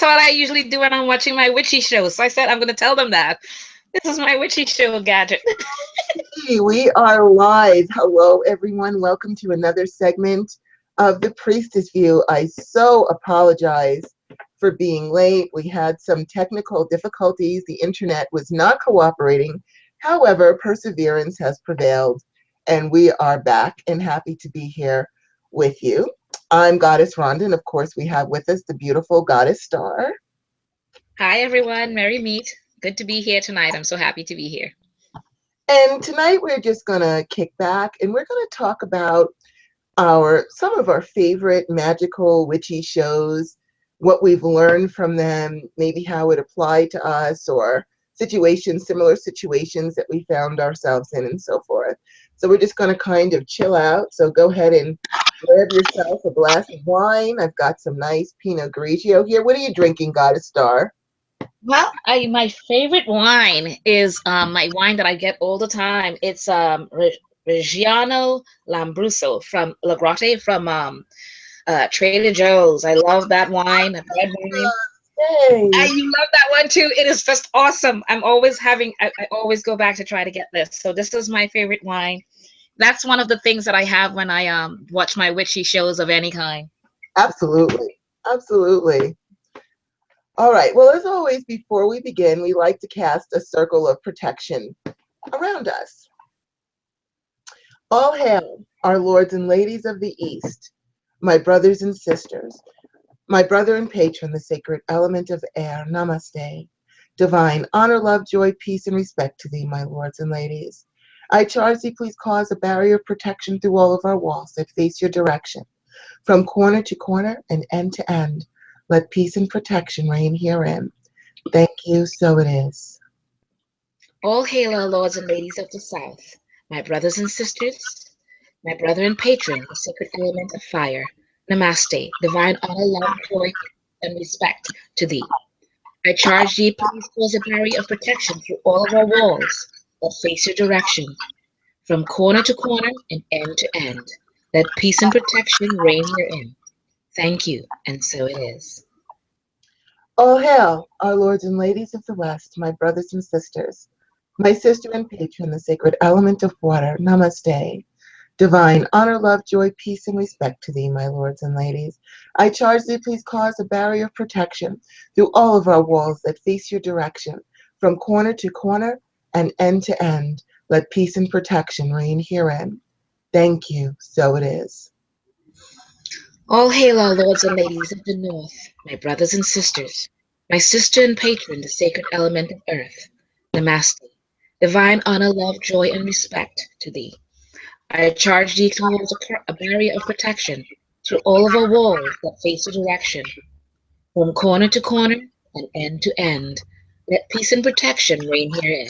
what I usually do when I'm watching my witchy shows. So I said I'm going to tell them that. This is my witchy show gadget. Hey, we are live. Hello, everyone. Welcome to another segment of the Priestess View. I so apologize for being late. We had some technical difficulties. The internet was not cooperating. However, perseverance has prevailed, and we are back and happy to be here with you. I'm Goddess Rhonda, and of course, we have with us the beautiful Goddess Star. Hi, everyone. Merry meet. Good to be here tonight. I'm so happy to be here. And tonight we're just going to kick back and we're going to talk about some of our favorite magical witchy shows, what we've learned from them, maybe how it applied to us or similar situations that we found ourselves in and so forth. So we're just going to kind of chill out. So go ahead and grab yourself a glass of wine. I've got some nice Pinot Grigio here. What are you drinking, Goddess Star? Well, my favorite wine is my wine that I get all the time. It's Reggiano Lambrusco from La Grotte from Trader Joe's. I love that wine, red wine. Yay. You love that one too. It is just awesome. I always go back to try to get this. So this is my favorite wine. That's one of the things that I have when I watch my witchy shows of any kind. Absolutely. Absolutely. All right. Well, as always, before we begin, we like to cast a circle of protection around us. All hail, our lords and ladies of the East, my brothers and sisters, my brother and patron, the sacred element of air, namaste. Divine honor, love, joy, peace, and respect to thee, my lords and ladies. I charge thee, please cause a barrier of protection through all of our walls that face your direction, from corner to corner and end to end. Let peace and protection reign herein. Thank you, so it is. All hail our lords and ladies of the South, my brothers and sisters, my brother and patron, the sacred element of fire. Namaste, divine honor, love, joy, and respect to thee. I charge thee, please cause a barrier of protection through all of our walls that face your direction, from corner to corner and end to end. Let peace and protection reign herein. Thank you, and so it is. All hail, our lords and ladies of the West, my brothers and sisters, my sister and patron, the sacred element of water. Namaste. Divine honor, love, joy, peace, and respect to thee, my lords and ladies. I charge thee, please cause a barrier of protection through all of our walls that face your direction, from corner to corner and end to end. Let peace and protection reign herein. Thank you, so it is. All hail our lords and ladies of the North, my brothers and sisters, my sister and patron, the sacred element of earth. Namaste. Divine honor, love, joy, and respect to thee. I charge thee to hold a barrier of protection through all of our walls that face the direction, from corner to corner and end to end. Let peace and protection reign herein.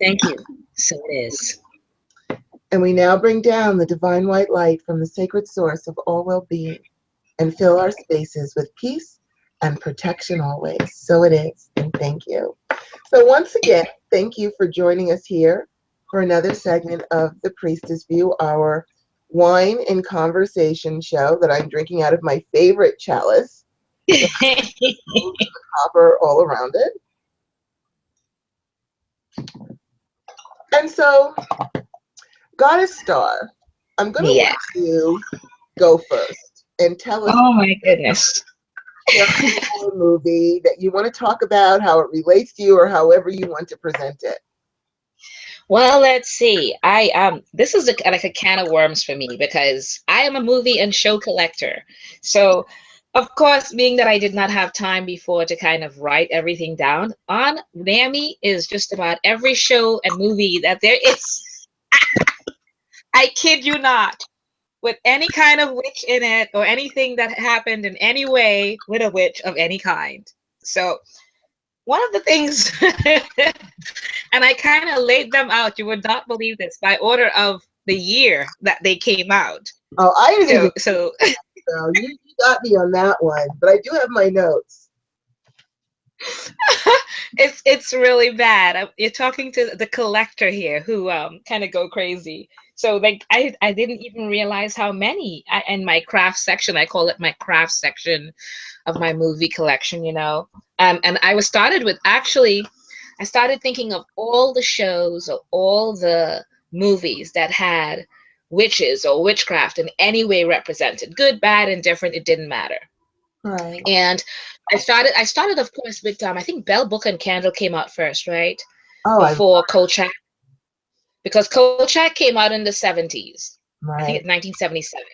Thank you. So it is. And we now bring down the divine white light from the sacred source of all well-being and fill our spaces with peace and protection always. So it is, and thank you. So once again, thank you for joining us here for another segment of the Priestess View, our wine and conversation show that I'm drinking out of my favorite chalice. Copper all around it. And so, Goddess Star, I'm going to let you go first and tell us. Oh my goodness. A movie that you want to talk about, how it relates to you, or however you want to present it. Well, let's see. This is like a can of worms for me because I am a movie and show collector. So, of course, being that I did not have time before to kind of write everything down, on NAMI is just about every show and movie that there is. I kid you not. With any kind of witch in it or anything that happened in any way with a witch of any kind. So one of the things, and I kind of laid them out, you would not believe this, by order of the year that they came out. Oh, I didn't even. So you got me on that one, but I do have my notes. It's really bad. You're talking to the collector here who kind of go crazy. So like I didn't even realize how many. In my craft section, I call it my craft section of my movie collection, you know. And I was started with actually, I started thinking of all the shows or all the movies that had witches or witchcraft in any way represented, good, bad, indifferent, it didn't matter. Right. And I started of course with I think Bell Book and Candle came out first, right? Oh, I Before Kolchak, because Kolchak came out in the 70s. I think right. it's 1977.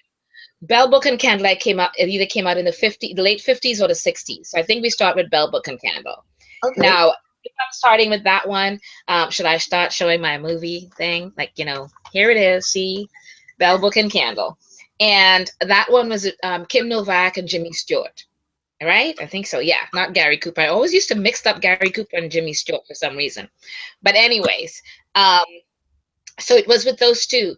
Bell Book and Candlelight came out, it either came out in the late 50s or the 60s. So I think we start with Bell Book and Candle. Okay. Now, if I'm starting with that one, should I start showing my movie thing? Like, you know, here it is. See, Bell Book and Candle. And that one was Kim Novak and Jimmy Stewart. Right? I think so. Yeah, not Gary Cooper. I always used to mix up Gary Cooper and Jimmy Stewart for some reason. But anyways, um, so it was with those two.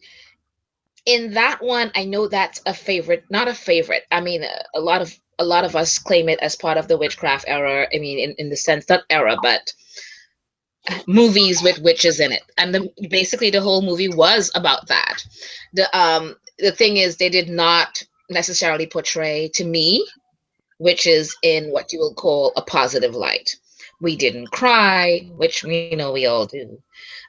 In that one, I know that's a favorite, not a favorite. I mean, a lot of us claim it as part of the witchcraft era. I mean, in the sense, not era, but movies with witches in it. And basically the whole movie was about that. The thing is they did not necessarily portray to me witches in what you will call a positive light. We didn't cry, which you know we all do.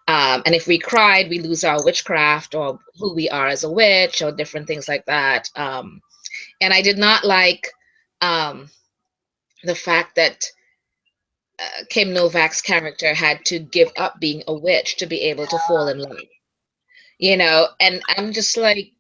And if we cried, we lose our witchcraft or who we are as a witch or different things like that. And I did not like um, the fact that Kim Novak's character had to give up being a witch to be able to fall in love, you know. And I'm just like,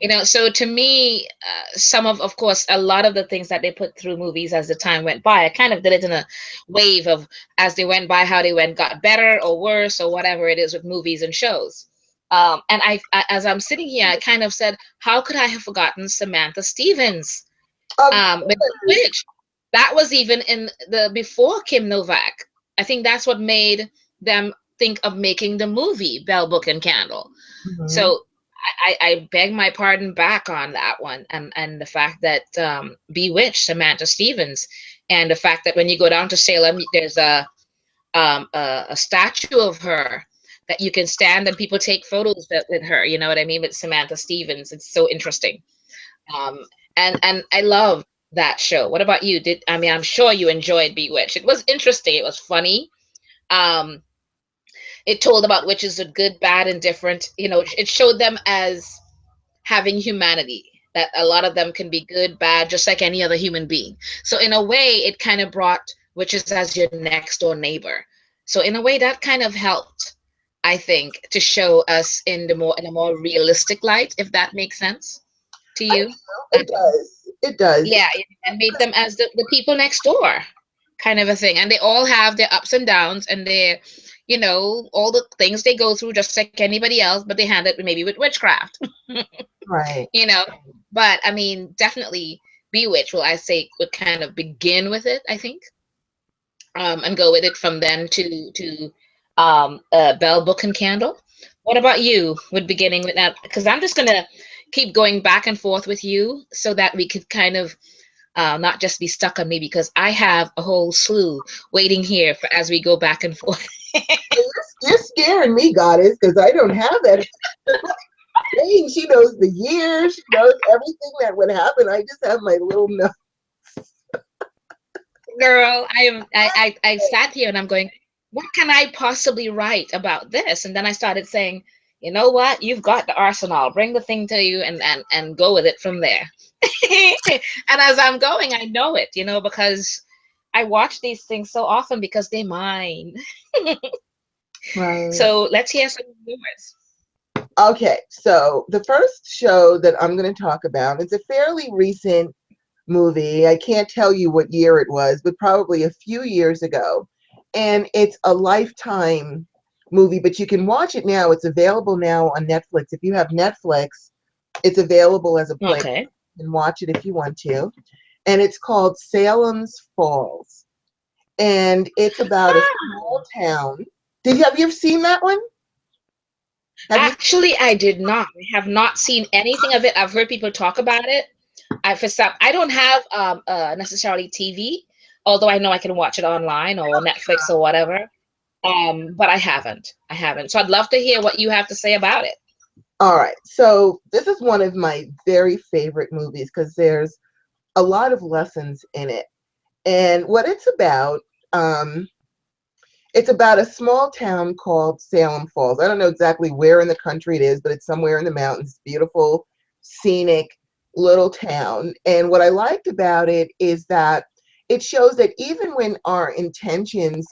you know, so to me, some of course, a lot of the things that they put through movies as the time went by, I kind of did it in a wave of as they went by, how they went, got better or worse or whatever it is with movies and shows. And as I'm sitting here, I kind of said, how could I have forgotten Samantha Stevens? Of With the course. witch. That was even in the before Kim Novak. I think that's what made them think of making the movie Bell Book and Candle. Mhm. So I beg my pardon back on that one, and the fact that Bewitched, Samantha Stevens, and the fact that when you go down to Salem, there's a statue of her that you can stand and people take photos with her. You know what I mean? With Samantha Stevens, it's so interesting. Um, and I love that show. What about you? Did I mean I'm sure you enjoyed Bewitched. It was interesting. It was funny. Um, it told about witches are good, bad, and different. You know, it showed them as having humanity, that a lot of them can be good, bad, just like any other human being. So in a way, it kind of brought witches as your next door neighbor. So in a way, that kind of helped, I think, to show us in a more realistic light, if that makes sense to I you. know it does. It does. Yeah, and made them as the people next door kind of a thing. And they all have their ups and downs and their, you know, all the things they go through just like anybody else, but they handle it maybe with witchcraft, Right. you know. But I mean, definitely Bewitch, will I say, would kind of begin with it, I think, and go with it from then to Bell Book and Candle. What about you with beginning with that? Because I'm just gonna keep going back and forth with you so that we could kind of not just be stuck on me because I have a whole slew waiting here for as we go back and forth. You're scaring me, goddess, because I don't have that. Dang, she knows the year. She knows everything that would happen. I just have my little note. Girl, I sat here and I'm going, what can I possibly write about this? And then I started saying, you know what? You've got the arsenal. Bring the thing to you and go with it from there. And as I'm going, I know it, you know, because I watch these things so often because they're mine. Right. So let's hear some of yours. Okay, so the first show that I'm going to talk about is a fairly recent movie. I can't tell you what year it was, but probably a few years ago. And it's a Lifetime movie, but you can watch it now. It's available now on Netflix. If you have Netflix, it's available as a play. Okay. You can watch it if you want to. And it's called Salem's Falls. And it's about a small town. Have you ever seen that one? Have you? Actually, I did not. I have not seen anything of it. I've heard people talk about it. For some, I don't have necessarily TV, although I know I can watch it online or Netflix or whatever. But I haven't. I haven't. So I'd love to hear what you have to say about it. All right. So this is one of my very favorite movies because there's a lot of lessons in it. And what um, it's about a small town called Salem Falls. I don't know exactly where in the country it is, but it's somewhere in the mountains. Beautiful, scenic little town. And what I liked about it is that it shows that even when our intentions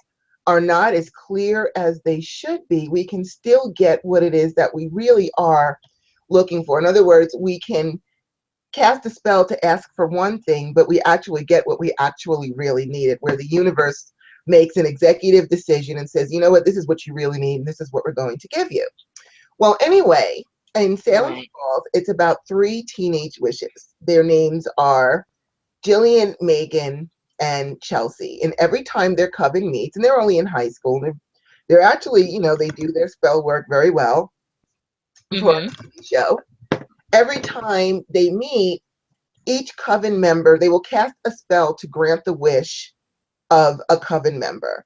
are not as clear as they should be, we can still get what it is that we really are looking for. In other words, we can cast a spell to ask for one thing, but we actually get what we actually really needed, where the universe makes an executive decision and says, you know what, this is what you really need, and this is what we're going to give you. Well, anyway, in Salem Right. Falls, it's about three teenage wishes. Their names are Jillian, Megan, and Chelsea. And every time their coven meets, and they're only in high school, they're actually, they do their spell work very well for Mm-hmm. a TV show. Every time they meet, each coven member, they will cast a spell to grant the wish of a coven member.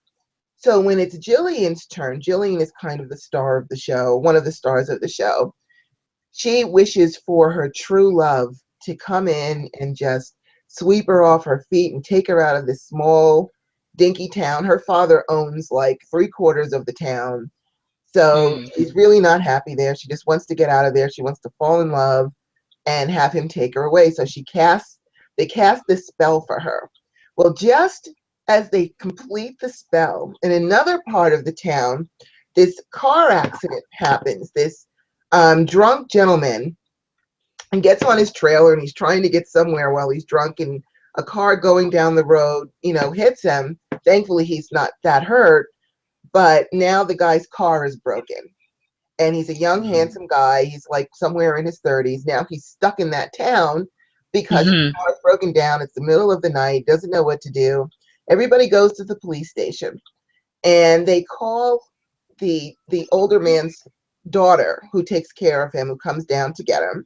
So when it's Jillian's turn, Jillian is kind of the star of the show, one of the stars of the show. She wishes for her true love to come in and just sweep her off her feet and take her out of this small, dinky town. Her father owns like three-quarters of the town. So Mm. she's really not happy there. She just wants to get out of there. She wants to fall in love and have him take her away. So they cast this spell for her. Well, just as they complete the spell, in another part of the town, this car accident happens. This drunk gentleman and gets on his trailer and he's trying to get somewhere while he's drunk, and a car going down the road, hits him. Thankfully, he's not that hurt, but now the guy's car is broken and he's a young, handsome guy. He's like somewhere in his 30s. Now he's stuck in that town because his Mm-hmm. car's broken down. It's the middle of the night, doesn't know what to do. Everybody goes to the police station and they call the older man's daughter who takes care of him, who comes down to get him.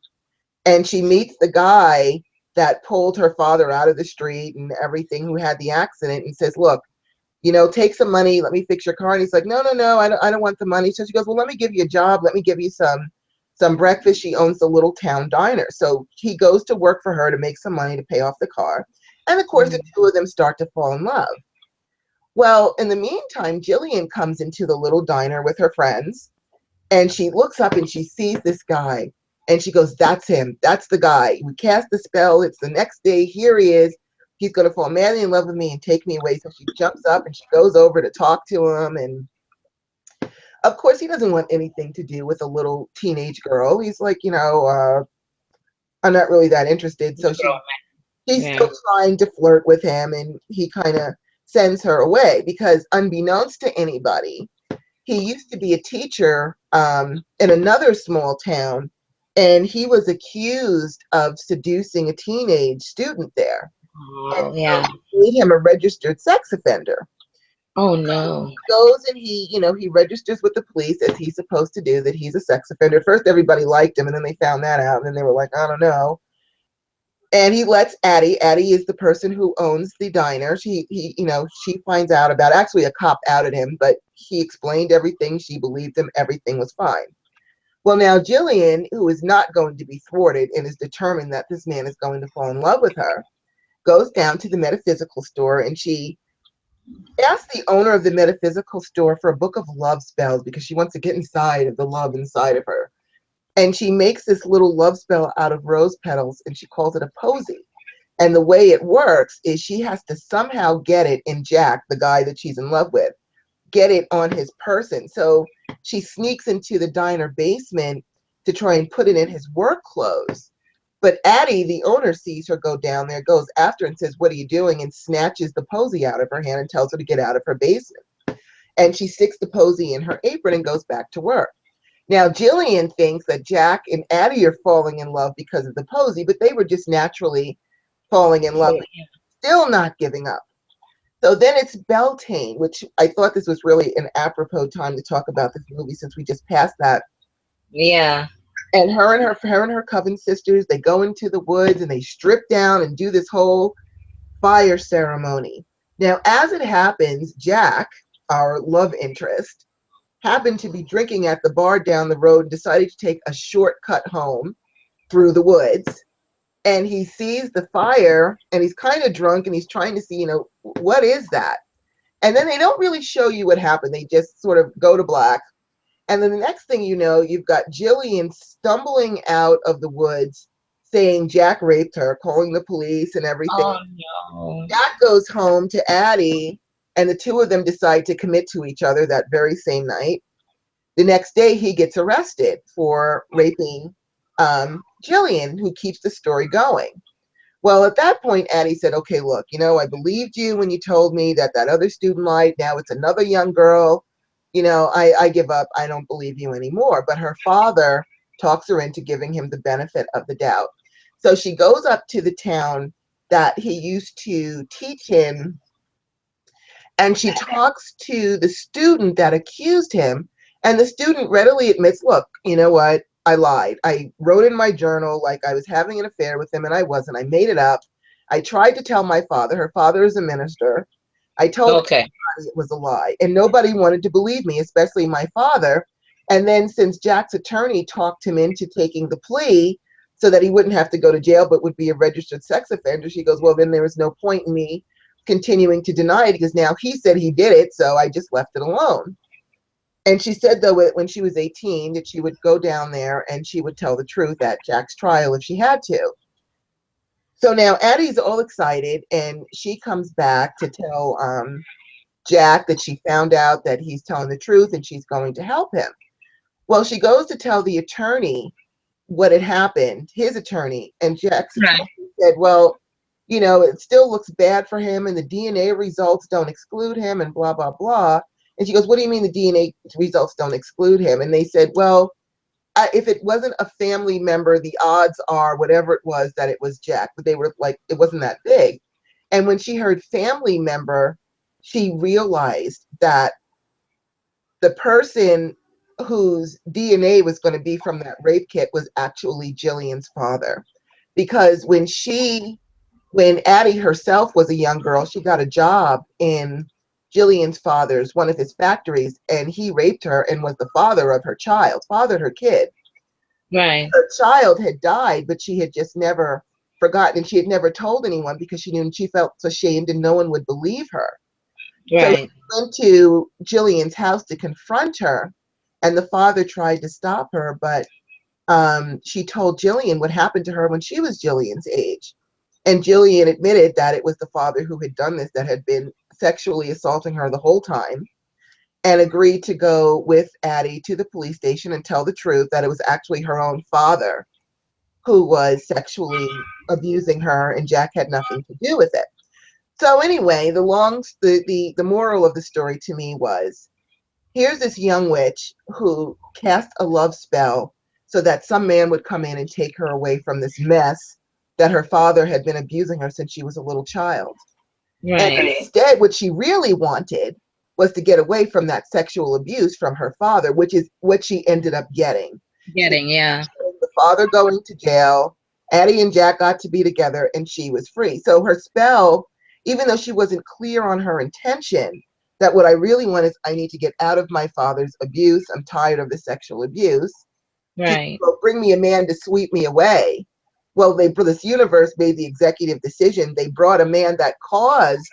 And she meets the guy that pulled her father out of the street and everything, who had the accident, and says, look, take some money. Let me fix your car. And he's like, no, no, no, I don't want the money. So she goes, well, let me give you a job. Let me give you some breakfast. She owns the little town diner. So he goes to work for her to make some money to pay off the car. And of course, the two of them start to fall in love. Well, in the meantime, Jillian comes into the little diner with her friends and she looks up and she sees this guy and she goes, that's him. That's the guy. We cast the spell. It's the next day. Here he is. He's going to fall madly in love with me and take me away. So she jumps up and she goes over to talk to him. And of course, he doesn't want anything to do with a little teenage girl. He's like, I'm not really that interested. So she's Yeah. still trying to flirt with him and he kind of sends her away because, unbeknownst to anybody, he used to be a teacher in another small town, and he was accused of seducing a teenage student there. And Oh, so yeah. they made him a registered sex offender. Oh no. Goes and he registers with the police as he's supposed to do, that he's a sex offender. At first, everybody liked him, and then they found that out, and then they were like, I don't know. And he lets Addie. Addie is the person who owns the diner. She finds out about. Actually, a cop outed him, but he explained everything. She believed him. Everything was fine. Well, now Jillian, who is not going to be thwarted and is determined that this man is going to fall in love with her, goes down to the metaphysical store and she asks the owner of the metaphysical store for a book of love spells because she wants to get inside of the love inside of her. And she makes this little love spell out of rose petals and she calls it a posy. And the way it works is she has to somehow get it in Jack, the guy that she's in love with, get it on his person. So she sneaks into the diner basement to try and put it in his work clothes. But Addie, the owner, sees her go down there, goes after and says, what are you doing? And snatches the posy out of her hand and tells her to get out of her basement. And she sticks the posy in her apron and goes back to work. Now, Jillian thinks that Jack and Addie are falling in love because of the posy, but they were just naturally falling in love, Oh, still not giving up. So then it's Beltane, which I thought this was really an apropos time to talk about this movie since we just passed that. yeah. And her and her coven sisters, they go into the woods and they strip down and do this whole fire ceremony. Now, as it happens, Jack, our love interest, happened to be drinking at the bar down the road and decided to take a shortcut home through the woods. And he sees the fire and he's kind of drunk and he's trying to see, what is that? And then they don't really show you what happened. They just sort of go to black. And then the next thing you know, you've got Jillian stumbling out of the woods saying Jack raped her, calling the police and everything. Oh no. Jack goes home to Addie, and the two of them decide to commit to each other that very same night. The next day, he gets arrested for raping Jillian, who keeps the story going. Well, at that point, Addie said, okay, look, I believed you when you told me that other student lied. Now it's another young girl. I give up. I don't believe you anymore. But her father talks her into giving him the benefit of the doubt. So she goes up to the town that he used to teach in, and she talks to the student that accused him. And the student readily admits, look, you know what? I lied. I wrote in my journal like I was having an affair with him, and I wasn't. I made it up. I tried to tell my father. Her father is a minister. I told Okay. everybody it was a lie, and nobody wanted to believe me, especially my father. And then since Jack's attorney talked him into taking the plea so that he wouldn't have to go to jail but would be a registered sex offender, she goes, well, then there was no point in me continuing to deny it because now he said he did it, so I just left it alone. And she said, though, when she was 18, that she would go down there and she would tell the truth at Jack's trial if she had to. So now Addie's all excited, and she comes back to tell Jack that she found out that he's telling the truth and she's going to help him. Well, she goes to tell the attorney what had happened, his attorney, and Jack's Right. attorney said, well, it still looks bad for him and the DNA results don't exclude him and blah, blah, blah. And she goes, what do you mean the DNA results don't exclude him? And they said, well, if it wasn't a family member, the odds are whatever it was that it was Jack, but they were like, it wasn't that big. And when she heard family member, she realized that the person whose DNA was going to be from that rape kit was actually Jillian's father. Because when Addie herself was a young girl, she got a job in Jillian's father's, one of his factories, and he raped her and was the father of her child, fathered her kid. Right. Her child had died, but she had just never forgotten, and she had never told anyone because she knew she felt ashamed and no one would believe her. So Right. she went to Jillian's house to confront her, and the father tried to stop her, but she told Jillian what happened to her when she was Jillian's age. And Jillian admitted that it was the father who had done this, that had been sexually assaulting her the whole time, and agreed to go with Addie to the police station and tell the truth that it was actually her own father who was sexually abusing her, and Jack had nothing to do with it. So anyway, the moral of the story to me was, here's this young witch who cast a love spell so that some man would come in and take her away from this mess that her father had been abusing her since she was a little child. And Right. instead, what she really wanted was to get away from that sexual abuse from her father, which is what she ended up getting. She Getting, yeah. the father going to jail, Addie and Jack got to be together, and she was free. So her spell, even though she wasn't clear on her intention, that what I really want is I need to get out of my father's abuse. I'm tired of the sexual abuse. Right. Bring me a man to sweep me away. Well, this universe made the executive decision. They brought a man that caused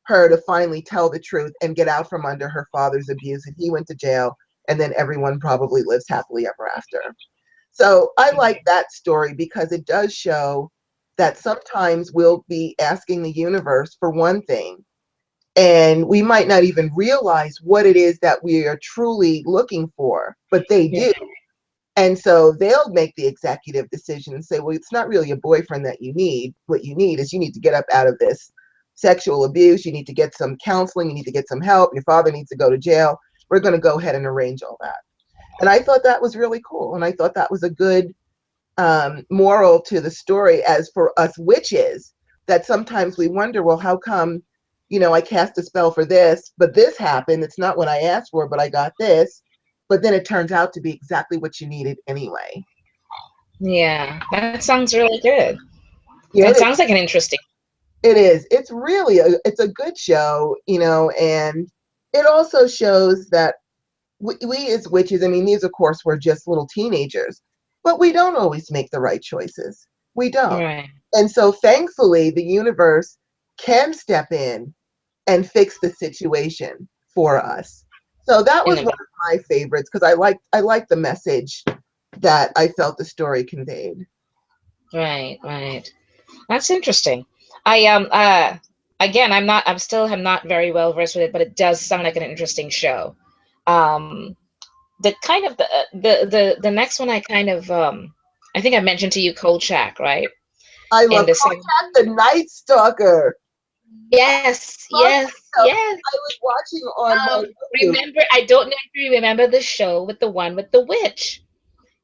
her to finally tell the truth and get out from under her father's abuse. And he went to jail, and then everyone probably lives happily ever after. So I like that story because it does show that sometimes we'll be asking the universe for one thing, and we might not even realize what it is that we are truly looking for, but they Yeah. do. And so they'll make the executive decision and say, well, it's not really a boyfriend that you need. What you need is you need to get up out of this sexual abuse. You need to get some counseling. You need to get some help. Your father needs to go to jail. We're going to go ahead and arrange all that. And I thought that was really cool. And I thought that was a good moral to the story, as for us witches, that sometimes we wonder, well, how come, I cast a spell for this, but this happened. It's not what I asked for, but I got this. But then it turns out to be exactly what you needed anyway. Yeah. That sounds really good. Yeah, That sounds like an interesting. it is. It's really it's a good show, and it also shows that we as witches, I mean, these of course were just little teenagers, but we don't always make the right choices. We don't. Right. And so thankfully, the universe can step in and fix the situation for us. So that In was the one of my favorites because I like the message that I felt the story conveyed. right, right. That's interesting. I again, I'm not very well versed with it, but it does sound like an interesting show. Um, the kind of the next one I kind of I think I mentioned to you Kolchak, right? I In love the second. Kojak the Night Stalker. Yes, Love yes, that show. yes. I was watching on my YouTube. Remember, I don't know if you remember the show with the one with the witch.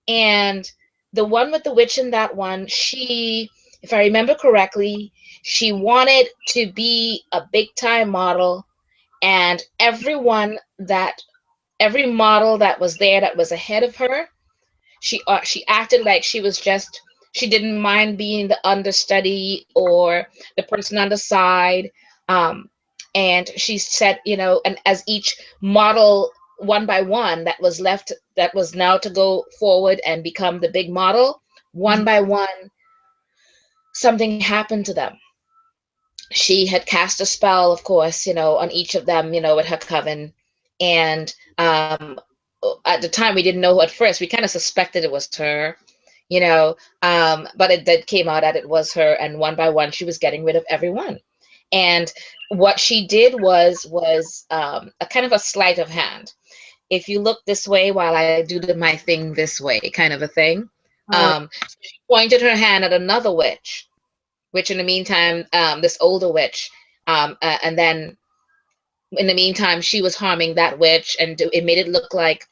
And the one with the witch in that one, she, if I remember correctly, she wanted to be a big time model, and every model that was there that was ahead of her, she acted like she didn't mind being the understudy or the person on the side. Um, and she said, and as each model one by one that was left, that was now to go forward and become the big model, one by one, something happened to them. She had cast a spell, of course, on each of them, with her coven. And at the time, we didn't know at first. We kind of suspected it was her, but it did came out that it was her. And one by one, she was getting rid of everyone. And what she did was a kind of a sleight of hand. If you look this way while I do my thing this way, kind of a thing. Uh, She pointed her hand at another witch, which in the meantime, this older witch, and then in the meantime, she was harming that witch, and it made it look like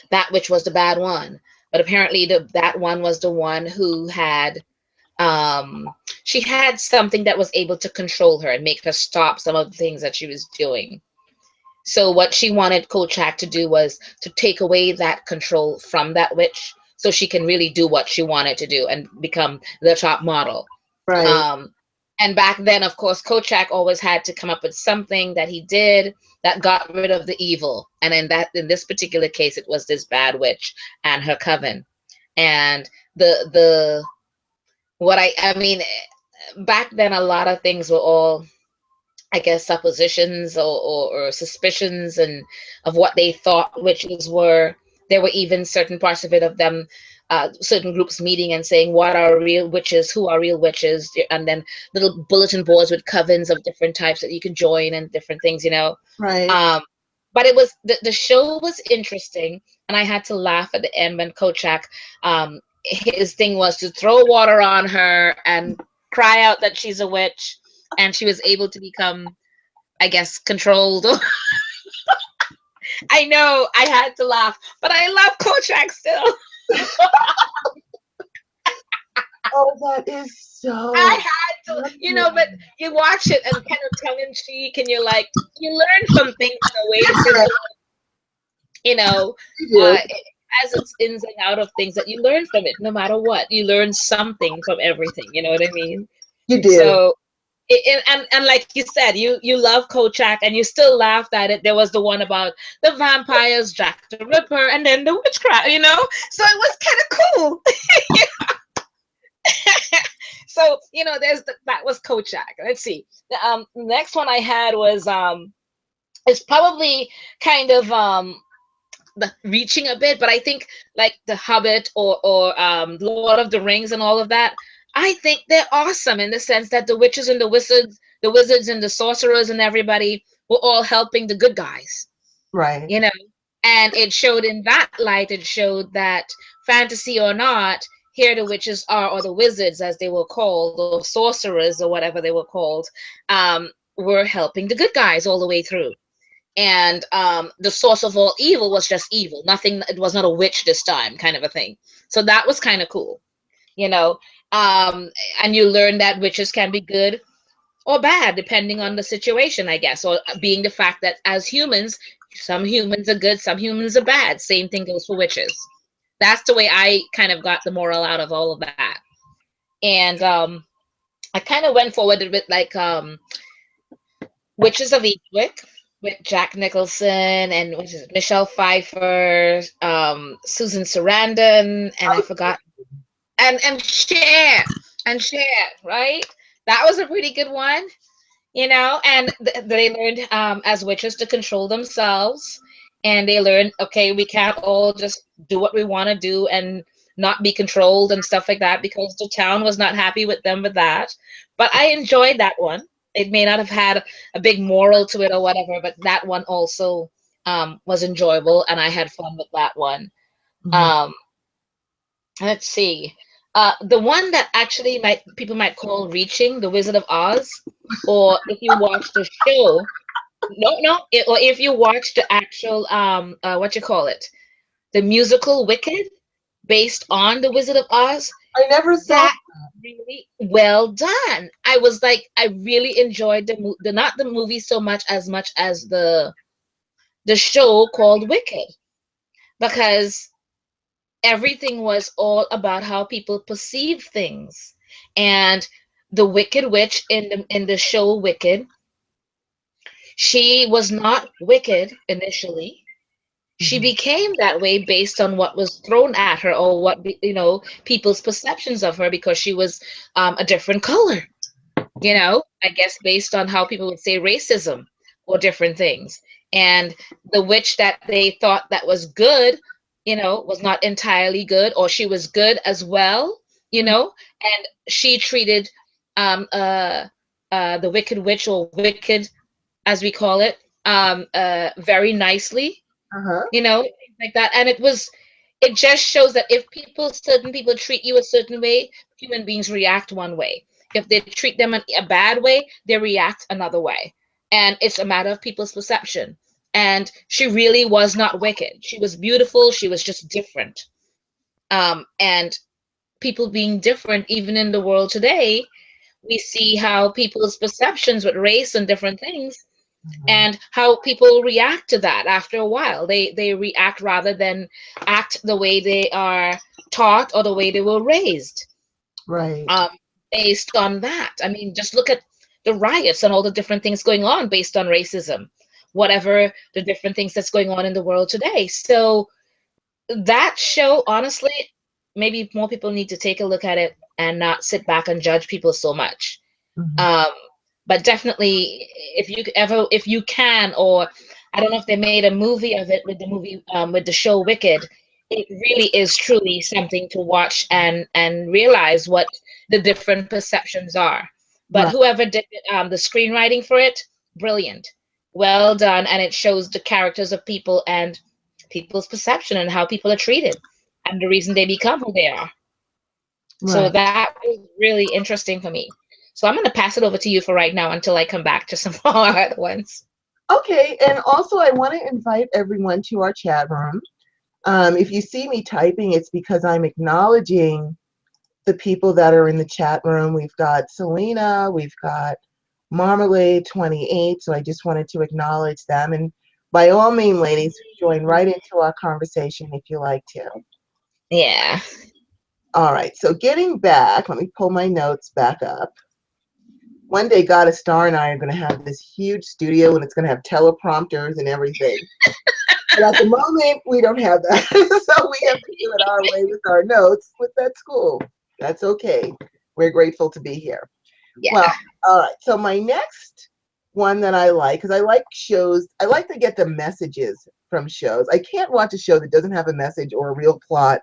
that witch was the bad one. But apparently, that one was the one who um, she had something that was able to control her and make her stop some of the things that she was doing. So what she wanted Kolchak to do was to take away that control from that witch, so she can really do what she wanted to do and become the top model. right. Um, and back then, of course, Kochak always had to come up with something that he did that got rid of the evil. And in this particular case, it was this bad witch and her coven. And the what I mean, back then, a lot of things were all, I guess, suppositions or suspicions and of what they thought witches were. There were even certain parts of it of them, certain groups meeting and saying what are real witches, who are real witches, and then little bulletin boards with covens of different types that you could join and different things. Right. Um, but it was the show was interesting, and I had to laugh at the end when Kochak, his thing was to throw water on her and cry out that she's a witch, and she was able to become, I guess, controlled. I know I had to laugh, but I love Kochak still. Oh, that is so I had to, funny. but you watch it and kind of tongue in cheek, and you're like, you learn from things in a way because you know, You do. it has its ins and out of things that you learn from it. No matter what, you learn something from everything. You know what I mean? You do. So, and like you said, you love Kochak, and you still laughed at it. There was the one about the vampires, Jack the Ripper, and then the witchcraft. So it was kind of cool. So that was Kochak. Let's see. The next one I had was it's probably kind of reaching a bit, but I think like The Hobbit or Lord of the Rings and all of that, I think they're awesome in the sense that the witches and the wizards and the sorcerers and everybody were all helping the good guys, Right. you know. And it showed in that light, it showed that fantasy or not, here the witches are, or the wizards as they were called, or sorcerers or whatever they were called, were helping the good guys all the way through. And the source of all evil was just evil, nothing, it was not a witch this time, kind of a thing. So that was kind of cool, you know um and you learn that witches can be good or bad depending on the situation, I guess, or being the fact that as humans, some humans are good, some humans are bad. Same thing goes for witches. That's the way I kind of got the moral out of all of that. And I kind of went forward with like Witches of Eastwick. with Jack Nicholson and which is Michelle Pfeiffer, Susan Sarandon, and I forgot, and Cher, right? That was a pretty good one, and they learned as witches to control themselves, and they learned, okay, we can't all just do what we want to do and not be controlled and stuff like that because the town was not happy with them with that. But I enjoyed that one. It may not have had a big moral to it or whatever, but that one also was enjoyable, and I had fun with that one. Mhm. um, let's see. The one that actually might people might call reaching, The Wizard of Oz, or if you watch the show, no, no, or if you watch the actual what you call it, the musical Wicked, based on The Wizard of Oz, I never saw. that really well done. I was like, I really enjoyed the not the movie so much as the show called Wicked, because everything was all about how people perceive things. And the Wicked Witch in the show Wicked, she was not wicked initially. She Mhm. became that way based on what was thrown at her, or what people's perceptions of her, because she was a different color. I guess based on how people would say racism or different things. And the witch that they thought that was good, was not entirely good, or she was good as well, and she treated um, uh, the wicked witch, or wicked as we call it, very nicely, Uh-huh. things like that. And it just shows that if certain people treat you a certain way, human beings react one way. If they treat them in a bad way, they react another way. And it's a matter of people's perception. And she really was not wicked. She was beautiful. She was just different. And people being different, even in the world today, we see how people's perceptions with race and different things, Mhm. and how people react to that after a while. They react rather than act the way they are taught or the way they were raised, Right. um, based on that. I mean, just look at the riots and all the different things going on based on racism, whatever the different things that's going on in the world today. So that show, honestly, maybe more people need to take a look at it and not sit back and judge people so much. Mhm. um, but definitely, if you can, or I don't know if they made a movie of it with the show Wicked. It really is truly something to watch and realize what the different perceptions are. But Right. whoever did the screenwriting for it, brilliant, well done, and it shows the characters of people and people's perception and how people are treated and the reason they become who they are. So Right. that was really interesting for me. So I'm going to pass it over to you for right now until I come back to some more ones. Okay, and also I want to invite everyone to our chat room. If you see me typing, it's because I'm acknowledging the people that are in the chat room. We've got Selena, we've got Marmalade 28, so I just wanted to acknowledge them. And by all means, ladies, join right into our conversation if you like to. Yeah. All right, so getting back, let me pull my notes back up. One day, God, a Star, and I are going to have this huge studio, and it's going to have teleprompters and everything. But at the moment, we don't have that. So we have to do it our way with our notes, but that's cool. That's okay. We're grateful to be here. Well, Yeah. all right. So my next one that I like, because I like shows, I like to get the messages from shows. I can't watch a show that doesn't have a message or a real plot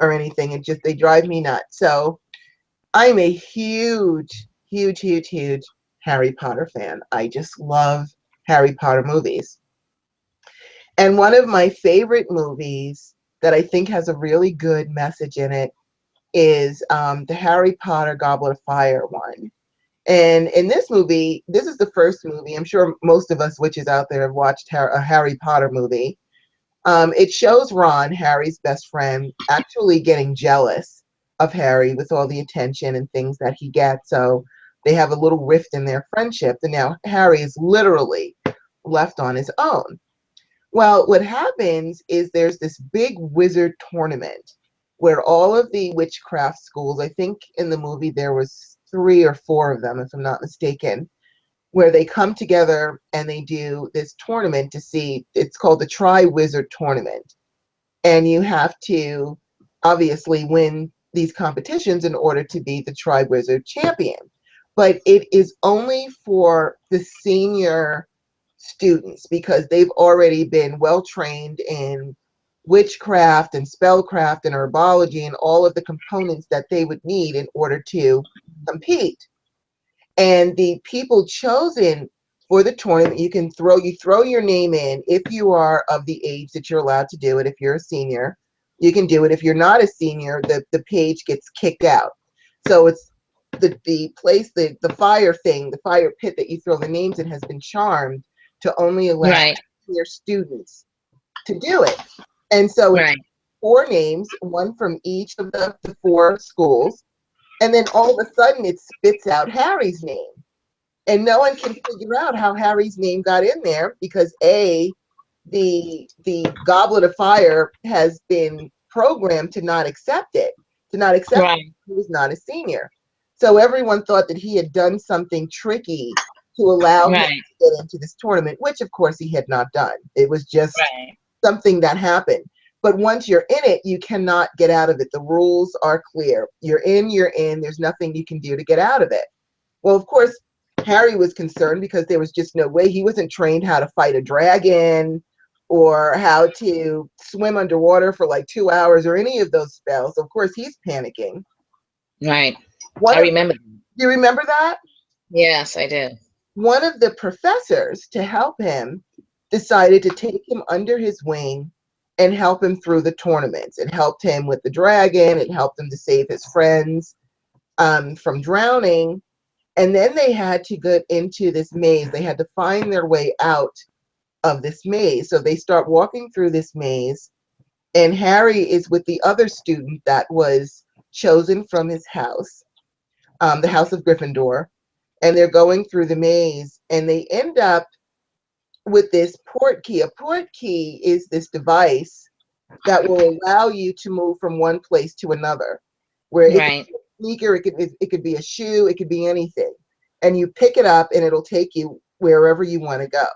or anything. It just, they drive me nuts. So I'm a huge, huge, huge, huge Harry Potter fan. I just love Harry Potter movies. And one of my favorite movies that I think has a really good message in it is the Harry Potter Goblet of Fire one. And in this movie, this is the first movie. I'm sure most of us witches out there have watched a Harry Potter movie. It shows Ron, Harry's best friend, actually getting jealous of Harry with all the attention and things that he gets. So they have a little rift in their friendship. And now Harry is literally left on his own. Well, what happens is there's this big wizard tournament where all of the witchcraft schools, I think in the movie there was 3 or 4 of them, if I'm not mistaken, where they come together and they do this tournament to see, it's called the Tri-Wizard Tournament. And you have to obviously win these competitions in order to be the Tri-Wizard champion. But it is only for the senior students because they've already been well trained in witchcraft and spellcraft and herbology and all of the components that they would need in order to compete. And the people chosen for the tournament, you throw your name in if you are of the age that you're allowed to do it. If you're a senior, you can do it. If you're not a senior, the page gets kicked out. So it's the place, the fire thing, the fire pit that you throw the names in has been charmed to only allow Right. senior students to do it. And so it's Right. 4 names, one from each of the 4 schools. And then all of a sudden it spits out Harry's name. And no one can figure out how Harry's name got in there because the goblet of fire has been programmed to not accept it, Right. he was not a senior. So everyone thought that he had done something tricky to allow him Right. to get into this tournament, which of course he had not done. It was just Right. something that happened. But once you're in it, you cannot get out of it. The rules are clear. You're in, you're in. There's nothing you can do to get out of it. Well, of course, Harry was concerned because there was just no way. He wasn't trained how to fight a dragon or how to swim underwater for like 2 hours or any of those spells. Of course, he's panicking. Right. One I of, remember. you remember that? Yes, I did. One of the professors to help him decided to take him under his wing and help him through the tournaments. It helped him with the dragon. It helped him to save his friends from drowning. And then they had to get into this maze. They had to find their way out of this maze. So they start walking through this maze, and Harry is with the other student that was chosen from his house, the House of Gryffindor, and they're going through the maze, and they end up with this port key. A port key is this device that will allow you to move from one place to another, where it could Right. be a sneaker, it could be a shoe, it could be anything. And you pick it up and it'll take you wherever you want to go.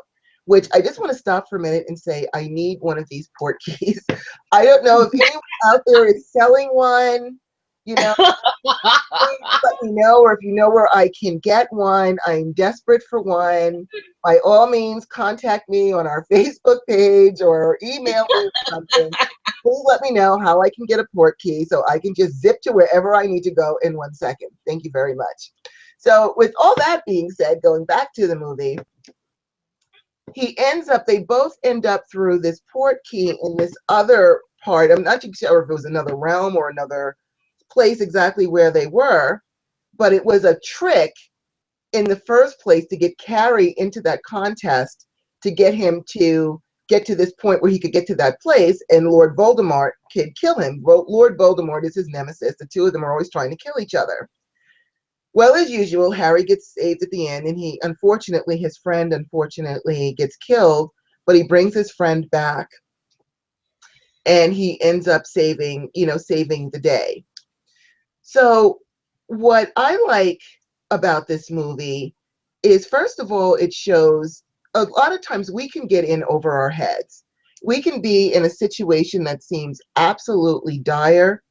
Which I just want to stop for a minute and say, I need one of these port keys. I don't know if anyone out there is selling one, you know, please let me know, or if you know where I can get one. I'm desperate for one. By all means, contact me on our Facebook page or email me or something. Please let me know how I can get a port key so I can just zip to wherever I need to go in 1 second. Thank you very much. So with all that being said, going back to the movie, they both end up through this port key in this other part. I'm not sure if it was another realm or another place exactly where they were, but it was a trick in the first place to get Harry into that contest to get him to get to this point where he could get to that place and Lord Voldemort could kill him. Lord Voldemort is his nemesis. The two of them are always trying to kill each other. Well, as usual, Harry gets saved at the end, and his friend unfortunately gets killed, but he brings his friend back, and he ends up saving the day. So what I like about this movie is, first of all, it shows a lot of times we can get in over our heads. We can be in a situation that seems absolutely dire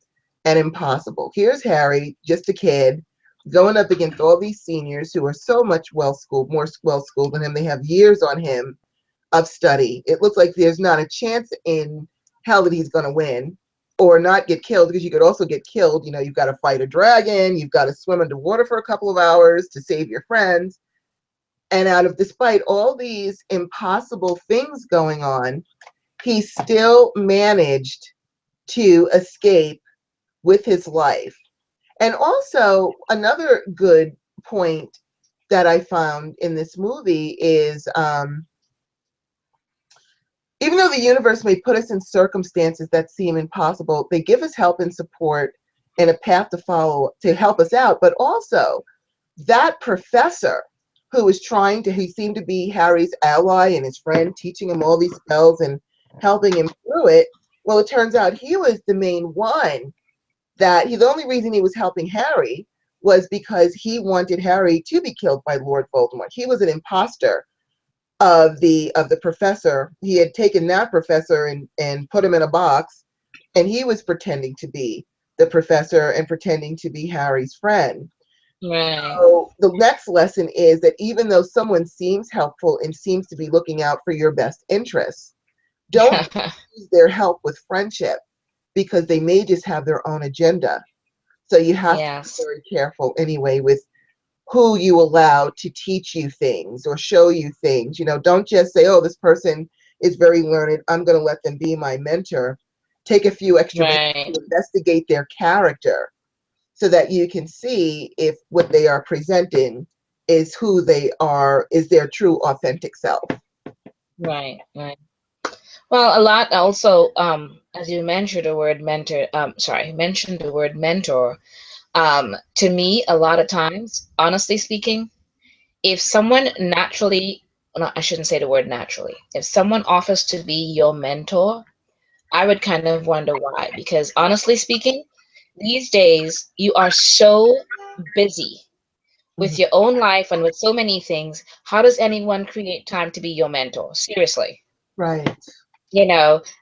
and impossible. Here's Harry, just a kid, going up against all these seniors who are so much more well-schooled than him. They have years on him of study. It looks like there's not a chance in hell that he's going to win or not get killed, because you could also get killed. You've got to fight a dragon. You've got to swim underwater for a couple of hours to save your friends. And despite all these impossible things going on, he still managed to escape with his life. And also, another good point that I found in this movie is, even though the universe may put us in circumstances that seem impossible, they give us help and support and a path to follow to help us out. But also, that professor who was he seemed to be Harry's ally and his friend, teaching him all these spells and helping him through it. Well, it turns out he was the main one the only reason he was helping Harry was because he wanted Harry to be killed by Lord Voldemort. He was an imposter of the professor. He had taken that professor and put him in a box, and he was pretending to be the professor and pretending to be Harry's friend. Right. So the next lesson is that even though someone seems helpful and seems to be looking out for your best interests, don't use their help with friendship, because they may just have their own agenda. So you have to be Yes. very careful anyway with who you allow to teach you things or show you things. Don't just say, oh, this person is very learned, I'm going to let them be my mentor. Take a few extra minutes Right. to investigate their character so that you can see if what they are presenting is who they are, is their true authentic self. Right. Right. Well, a lot also, as you mentioned the word mentor, mentioned the word mentor. To me, a lot of times, honestly speaking, if someone naturally, no, I shouldn't say the word naturally, if someone offers to be your mentor, I would kind of wonder why. Because honestly speaking, these days you are so busy with Mhm. your own life and with so many things. How does anyone create time to be your mentor? Seriously, Right.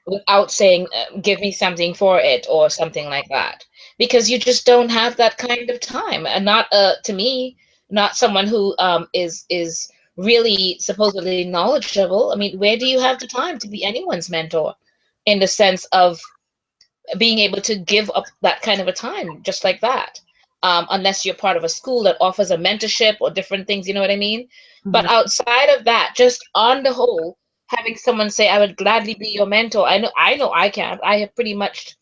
without saying, give me something for it or something like that. Because you just don't have that kind of time. And not, to me, not someone who is really supposedly knowledgeable. I mean, where do you have the time to be anyone's mentor in the sense of being able to give up that kind of a time just like that, unless you're part of a school that offers a mentorship or different things, you know what I mean? But Mhm. outside of that, just on the whole, having someone say, I would gladly be your mentor. I know I can't. I have pretty much,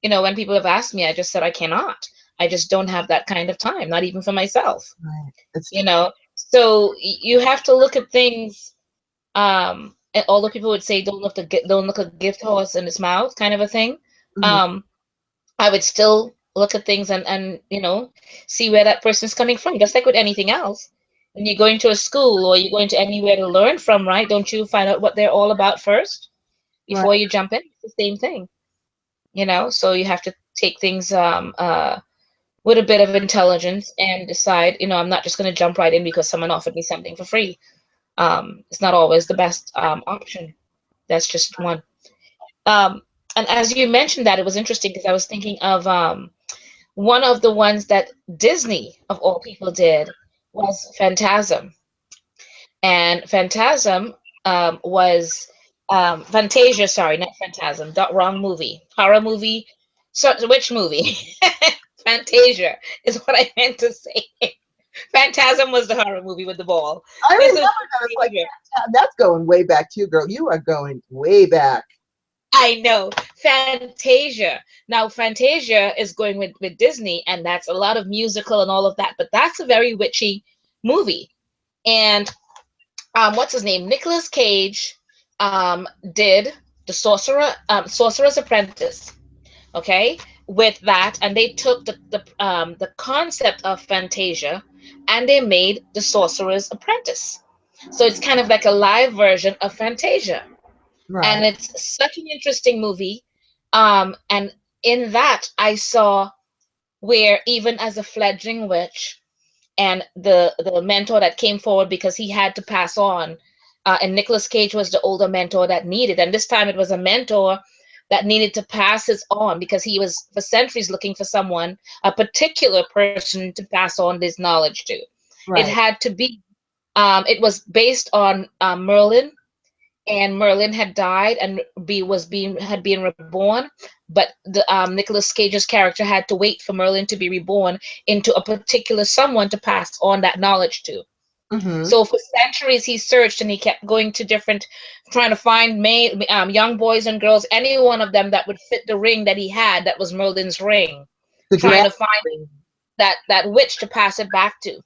when people have asked me, I just said I cannot. I just don't have that kind of time, not even for myself, Right. It's you true. know? So you have to look at things, and although people would say don't look a gift horse in its mouth kind of a thing. Mhm. um I would still look at things and see where that person's coming from, just like with anything else. When you go into a school or you go into anywhere to learn from, right? Don't you find out what they're all about first Right. before you jump in? It's the same thing, So you have to take things with a bit of intelligence and decide, I'm not just going to jump right in because someone offered me something for free. It's not always the best option. That's just one. Um, and as you mentioned that, it was interesting because I was thinking of one of the ones that Disney, of all people, did was Phantasm. And Phantasm was Fantasia, sorry, not Phantasm, wrong movie. Horror movie. So which movie? Fantasia is what I meant to say. Phantasm was the horror movie with the ball. I This remember is that. It's like, Fantasia. that's going way back too, girl. You are going way back. I know. Fantasia. Now, Fantasia is going with Disney, and that's a lot of musical and all of that, but that's a very witchy movie. And what's his name? Nicolas Cage did the Sorcerer's Apprentice. Okay, with that, and they took the concept of Fantasia, and they made the Sorcerer's Apprentice. So it's kind of like a live version of Fantasia, Right. and it's such an interesting movie. And in that, I saw where even as a fledgling witch, and the mentor that came forward because he had to pass on, and Nicolas Cage was the older mentor that needed, and this time it was a mentor that needed to pass his on because he was for centuries looking for someone, a particular person to pass on this knowledge to. It Right. had to be. It was based on Merlin, and Merlin had died and had been reborn, but the Nicolas Cage's character had to wait for Merlin to be reborn into a particular someone to pass on that knowledge to. Mm-hmm. So for centuries he searched and he kept going to different, trying to find young boys and girls, any one of them that would fit the ring that he had, that was Merlin's ring, The trying drag. to find that witch to pass it back to.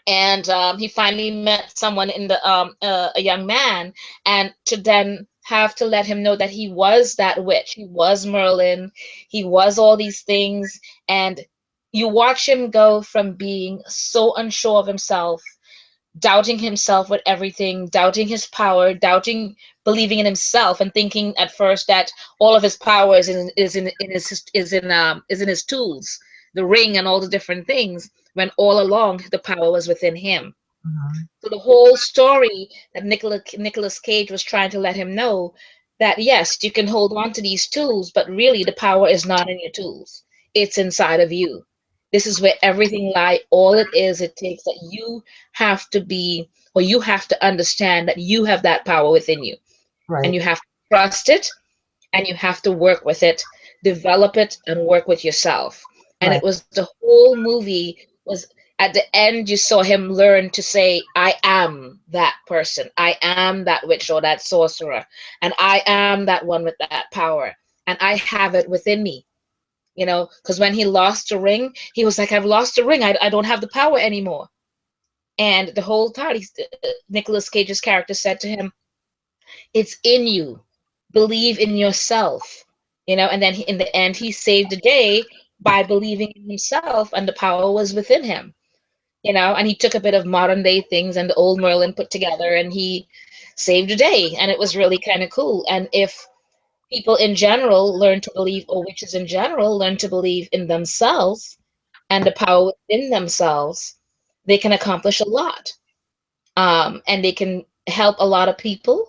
And he finally met someone in a young man, and to then have to let him know that he was that witch, he was Merlin, he was all these things. And you watch him go from being so unsure of himself, doubting himself with everything, doubting his power, doubting, believing in himself, and thinking at first that all of his power is in his tools, the ring and all the different things, when all along the power was within him. Mhm. So the whole story that Nicholas Cage was trying to let him know that yes, you can hold on to these tools, but really the power is not in your tools. It's inside of you. This is where everything lies. All it is, it takes that you have to be, or you have to understand that you have that power within you, and Right, you have to trust it, and you have to work with it, develop it, and work with yourself. And right, it was the whole movie was at the end you saw him learn to say, I am that person. I am that witch or that sorcerer. And I am that one with that power. And I have it within me. Because when he lost the ring, he was like, I've lost the ring. I don't have the power anymore. And the whole time, Nicolas Cage's character said to him, it's in you. Believe in yourself. And then in the end, he saved the day by believing in himself, and the power was within him. And he took a bit of modern day things and the old Merlin put together, and he saved the day. And it was really kind of cool. And if people in general learn to believe, or witches in general learn to believe in themselves and the power within themselves, they can accomplish a lot. And they can help a lot of people.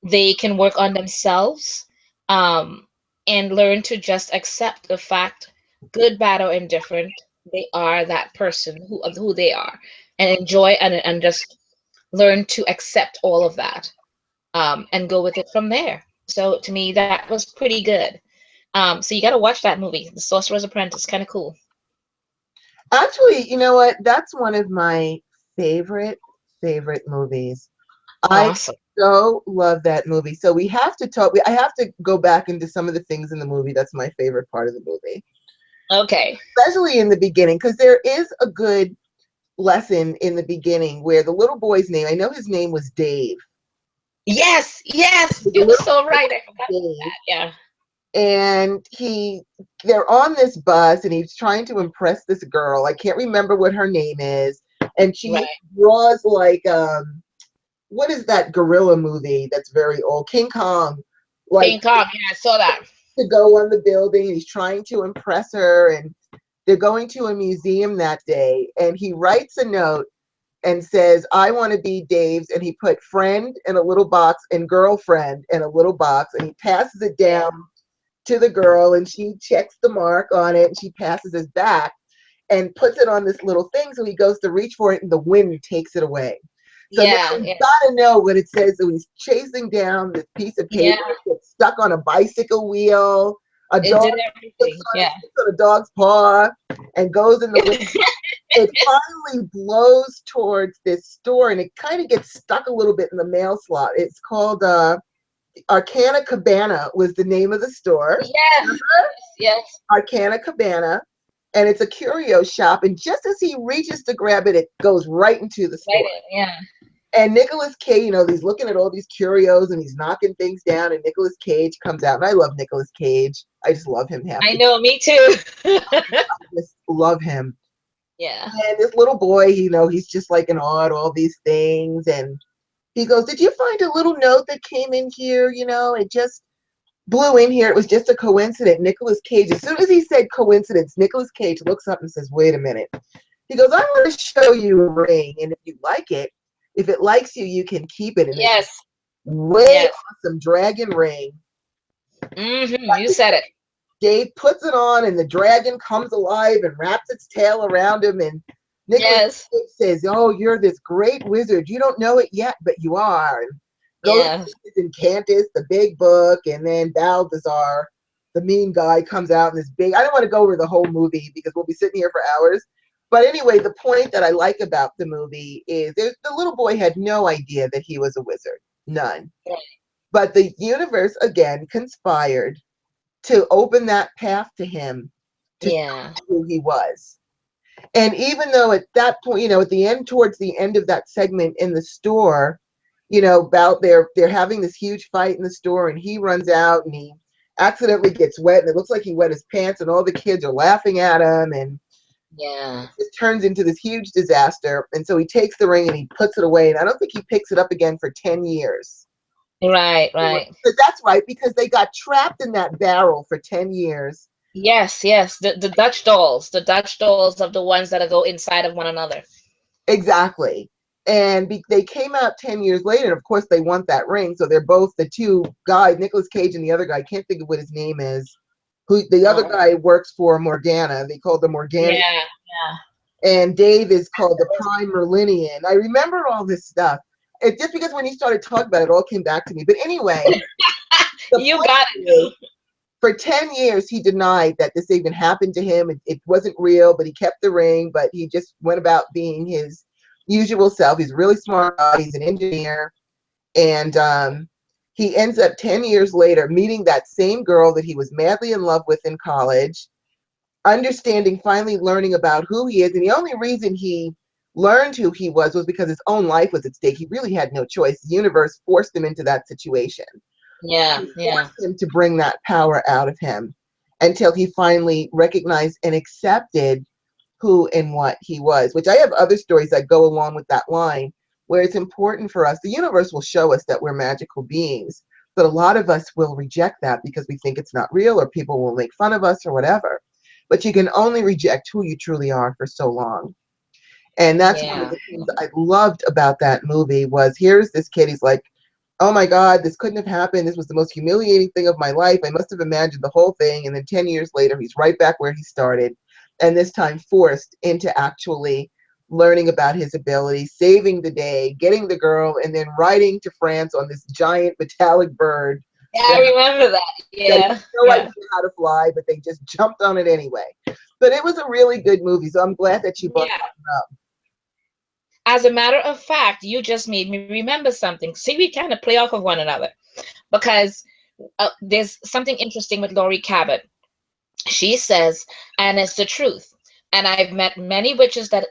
They can work on themselves, um, and learn to just accept the fact, good, bad, or indifferent, they are that person who they are, and enjoy and just learn to accept all of that, and go with it from there. So to me, that was pretty good. So you got to watch that movie, The Sorcerer's Apprentice. Kind of cool. actually, you know what, that's one of my favorite movies. I Awesome. so love that movie. So we have to talk. I have to go back into some of the things in the movie. That's my favorite part of the movie, Okay. especially in the beginning, because there is a good lesson in the beginning where the little boy's name. I know his name was Dave. Yes, yes, The you were little so boy right. I forgot was about Dave, that. Yeah. and they're on this bus, and he's trying to impress this girl. I can't remember what her name is, and she Right. draws like what is that gorilla movie that's very old? King Kong, like King Kong. Yeah, I saw that. to go on the building, and he's trying to impress her, and they're going to a museum that day, and he writes a note and says, I want to be Dave's, and he put friend in a little box and girlfriend in a little box, and he passes it Yeah. down to the girl, and she checks the mark on it, and she passes it back and puts it on this little thing. So he goes to reach for it, and the wind takes it away. So now Yeah. he's Yeah. got to know what it says. So he's chasing down this piece of Yeah. paper. It gets stuck on a bicycle wheel. A It dog did everything. Yeah. sits on a dog's paw and goes in the wind. It finally blows towards this store, and it kind of gets stuck a little bit in the mail slot. It's called Arcana Cabana was the name of the store. Yes. Yes. Yes. Arcana Cabana, and it's a curio shop. And just as he reaches to grab it, it goes right into the Right. store. Yeah. And Nicolas Cage, he's looking at all these curios and he's knocking things down. And Nicolas Cage comes out, and I love Nicolas Cage. I just love him half I the. know. Me too. I just love him. Yeah. And this little boy, he's just like in awe at all these things. And he goes, "Did you find a little note that came in here? It just blew in here. It was just a coincidence." Nicolas Cage, as soon as he said coincidence, Nicolas Cage looks up and says, "Wait a minute." He goes, "I want to show you a ring, and if you like it, if it likes you, you can keep it." And it's Yes. way Yes. awesome dragon ring. You said it. Dave puts it on, and the dragon comes alive and wraps its tail around him. And Nicholas Yes. Cage says, "Oh, you're this great wizard. You don't know it yet, but you are." And goes Yes. to Encantus, the big book, and then Balthazar, the mean guy, comes out in this big. I don't want to go over the whole movie because we'll be sitting here for hours. But anyway, the point that I like about the movie is the little boy had no idea that he was a wizard. None. But the universe again conspired to open that path to him to show Yeah. who he was. And even though at that point, at the end, towards the end of that segment in the store, about they're having this huge fight in the store, and he runs out and he accidentally gets wet, and it looks like he wet his pants, and all the kids are laughing at him, and Yeah. it turns into this huge disaster. And so he takes the ring and he puts it away, and I don't think he picks it up again for 10 years. Right. Right. But that's right, because they got trapped in that barrel for 10 years. Yes, yes. The Dutch dolls. The Dutch dolls of the ones that go inside of one another. Exactly. And they came out 10 years later. And of course, they want that ring. So they're both the two guys, Nicolas Cage and the other guy. I can't think of what his name is. Who the other Oh, guy works for Morgana. They call the Morgana. yeah, yeah. And Dave is called the Prime Merlinian. I remember all this stuff. It just because when you started talking about it, it all came back to me. But anyway, the You point got is, it. for 10 years, he denied that this even happened to him. It wasn't real, but he kept the ring, but he just went about being his usual self. He's a really smart guy. He's an engineer. And he ends up 10 years later meeting that same girl that he was madly in love with in college, understanding, finally learning about who he is. And the only reason he learned who he was because his own life was at stake. He really had no choice. The universe forced him into that situation. Yeah, He yeah, forced him to bring that power out of him until he finally recognized and accepted who and what he was, which I have other stories that go along with that line, where it's important for us. The universe will show us that we're magical beings, but a lot of us will reject that because we think it's not real or people will make fun of us or whatever. But you can only reject who you truly are for so long. And that's one of yeah, the things I loved about that movie was here's this kid, he's like, oh my God, this couldn't have happened. This was the most humiliating thing of my life. I must have imagined the whole thing. And then 10 years later, he's right back where he started. And this time forced into actually learning about his ability, saving the day, getting the girl, and then riding to France on this giant metallic bird yeah. that, I remember that. that Yeah, had no yeah, idea how to fly, but they just jumped on it anyway. But it was a really good movie. So I'm glad that you brought yeah. that up. As a matter of fact, you just made me remember something. See, we kind of play off of one another because there's something interesting with Laurie Cabot. She says, and it's the truth. And I've met many witches that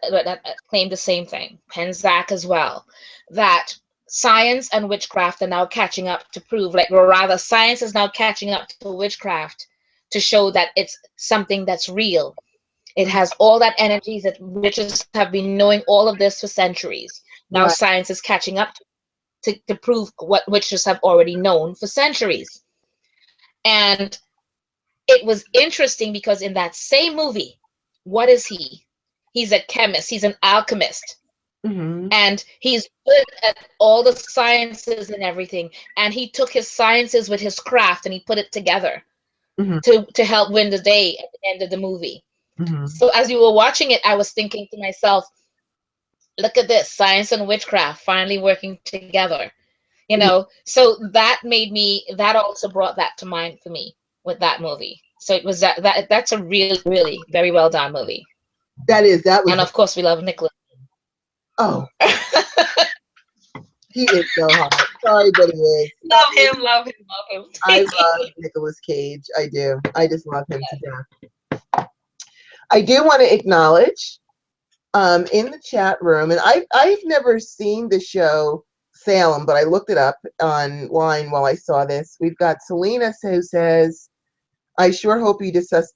claim the same thing, Penzac as well, that science and witchcraft are now catching up to prove, like, or rather, science is now catching up to witchcraft to show that it's something that's real. It has all that energy that witches have been knowing all of this for centuries. Now Right, science is catching up to prove what witches have already known for centuries. And it was interesting because in that same movie, what is he? He's a chemist, he's an alchemist, hmm and he's good at all the sciences and everything. And he took his sciences with his craft and he put it together hmm to help win the day at the end of the movie. hmm So as you were watching it, I was thinking to myself, look at this, science and witchcraft finally working together. So that also brought that to mind for me with that movie. So it was that's a really, really very well done movie. that And was of course we love Nicholas. oh, he is so hot. Sorry, but he is. Love him, love him, love I him. love Nicolas Cage. I do. I just love him to death. I do want to acknowledge in the chat room, and I've never seen the show Salem, but I looked it up online while I saw this. We've got Selena who says, I sure hope you discuss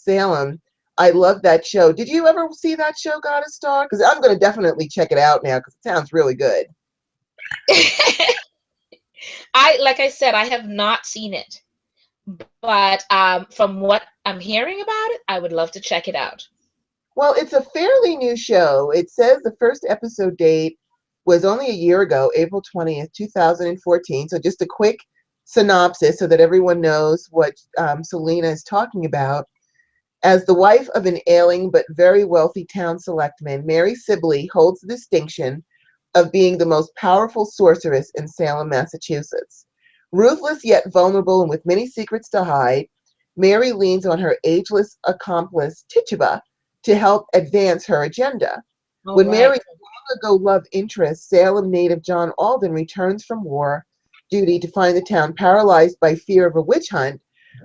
Salem. I love that show. Did you ever see that show, Goddess Star? Because I'm going to definitely check it out now because it sounds really good. Like I said, I have not seen it, but from what I'm hearing about it, I would love to check it out. Well, it's a fairly new show. It says the first episode date was only a year ago, April 20th, 2014. So just a quick synopsis so that everyone knows what Selena is talking about. As the wife of an ailing but very wealthy town selectman, Mary Sibley holds the distinction of being the most powerful sorceress in Salem, Massachusetts. Ruthless yet vulnerable and with many secrets to hide, Mary leans on her ageless accomplice, Tituba, to help advance her agenda. All When Mary's right. long ago love interest, Salem native John Alden, returns from war duty to find the town paralyzed by fear of a witch hunt,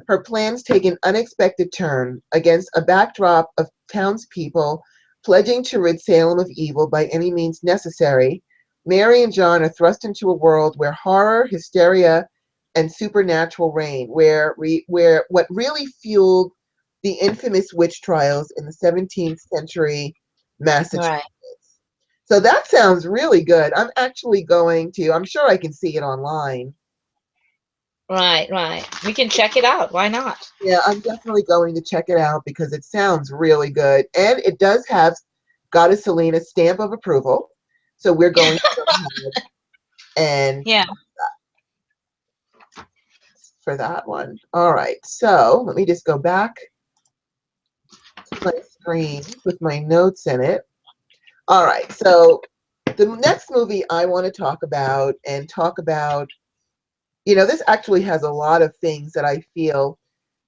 her plans take an unexpected turn against a backdrop of townspeople pledging to rid Salem of evil by any means necessary. Mary and John are thrust into a world where horror, hysteria, and supernatural reign, where what really fueled the infamous witch trials in the 17th century All Massachusetts. right. So that sounds really good. I'm actually going to, I'm sure I can see it online. Right, right. We can check it out. Why not? Yeah, I'm definitely going to check it out because it sounds really good. And it does have Goddess Selena's stamp of approval. So we're going to go ahead and Yeah. for that one. All right. So let me just go back to my screen with my notes in it. All right. So the next movie I want to talk about this actually has a lot of things that I feel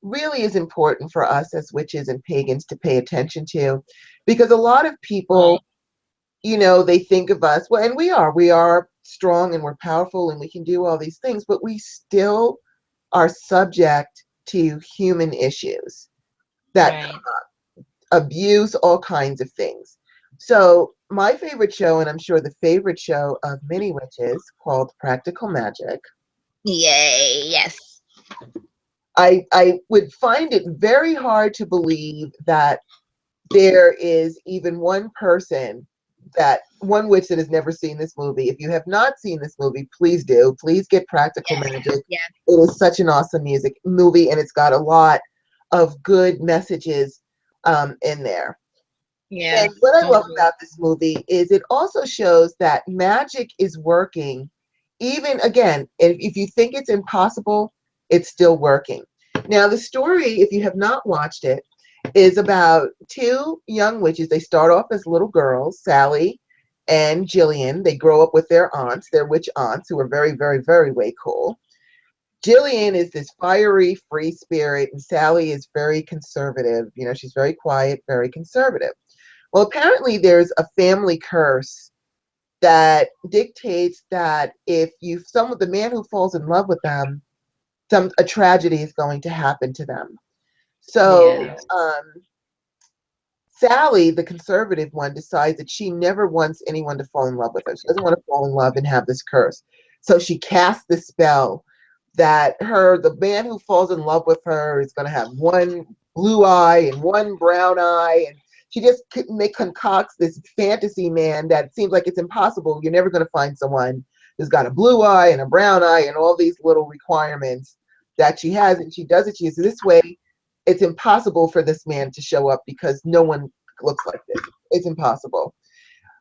really is important for us as witches and pagans to pay attention to because a lot of people, Right. they think of us, well, and we are strong and we're powerful and we can do all these things, but we still are subject to human issues that Right. abuse, all kinds of things. So my favorite show, and I'm sure the favorite show of many witches, called Practical Magic. Yay. Yes. I would find it very hard to believe that there is even one witch that has never seen this movie. If you have not seen this movie, please do. Please get Practical Yes. Magic. Yes. It is such an awesome music movie, and it's got a lot of good messages in there. Yeah. And what I love Totally. about this movie is it also shows that magic is working. Even again, if you think it's impossible, it's still working. Now, the story, if you have not watched it, is about two young witches. They start off as little girls, Sally and Jillian. They grow up with their aunts, their witch aunts, who are very, very, very way cool. Jillian is this fiery, free spirit, and Sally is very conservative. She's very quiet, very conservative. Well, apparently there's a family curse that dictates that if the man who falls in love with them, a tragedy is going to happen to them. So Yeah. Sally, the conservative one, decides that she never wants anyone to fall in love with her. She doesn't want to fall in love and have this curse. So she casts this spell that the man who falls in love with her is going to have one blue eye and one brown eye. And she just concocts this fantasy man that seems like it's impossible. You're never going to find someone who's got a blue eye and a brown eye and all these little requirements that she has. And she does it. She says, this way, it's impossible for this man to show up because no one looks like this. It's impossible.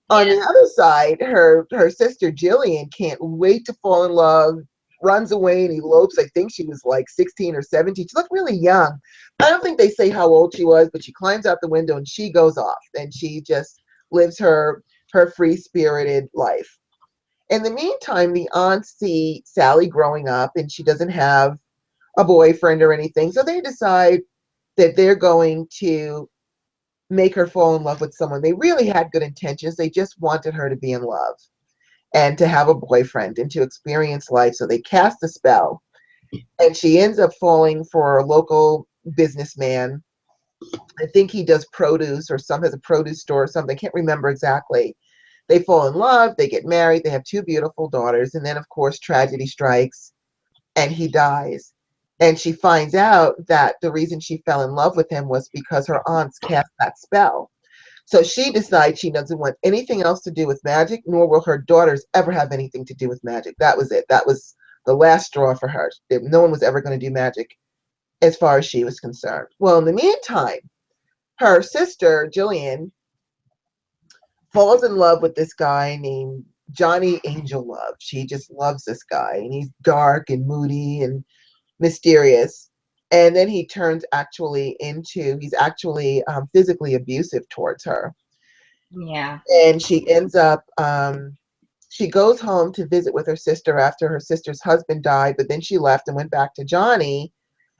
On Yeah. the other side, her sister Jillian can't wait to fall in love, runs away and elopes. I think she was like 16 or 17. She looked really young. I don't think they say how old she was, but she climbs out the window and she goes off and she just lives her free spirited life. In the meantime, the aunts see Sally growing up and she doesn't have a boyfriend or anything. So they decide that they're going to make her fall in love with someone. They really had good intentions. They just wanted her to be in love and to have a boyfriend and to experience life. So they cast a spell, and she ends up falling for a local businessman. I think he does produce or some has a produce store or something. I can't remember exactly. They fall in love, they get married, they have two beautiful daughters, and then of course tragedy strikes and he dies. And she finds out that the reason she fell in love with him was because her aunts cast that spell. So she decides she doesn't want anything else to do with magic, nor will her daughters ever have anything to do with magic. That was it. That was the last straw for her. No one was ever going to do magic as far as she was concerned. Well, in the meantime, her sister, Jillian, falls in love with this guy named Johnny Angel Love. She just loves this guy, and he's dark and moody and mysterious. And then he's actually physically abusive towards her. Yeah. And she goes home to visit with her sister after her sister's husband died, but then she left and went back to Johnny.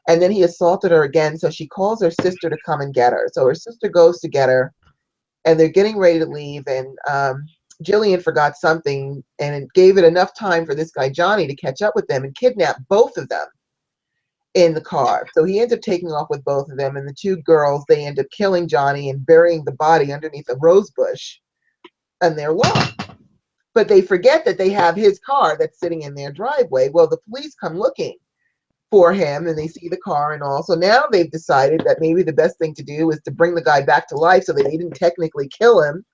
And then he assaulted her again. So she calls her sister to come and get her. So her sister goes to get her, and they're getting ready to leave. And Jillian forgot something, and it gave it enough time for this guy, Johnny, to catch up with them and kidnap both of them in the car. So he ends up taking off with both of them, and the two girls, they end up killing Johnny and burying the body underneath a rose bush, and they're lost. But they forget that they have his car that's sitting in their driveway. Well, the police come looking for him and they see the car and all. So now they've decided that maybe the best thing to do is to bring the guy back to life so that they didn't technically kill him.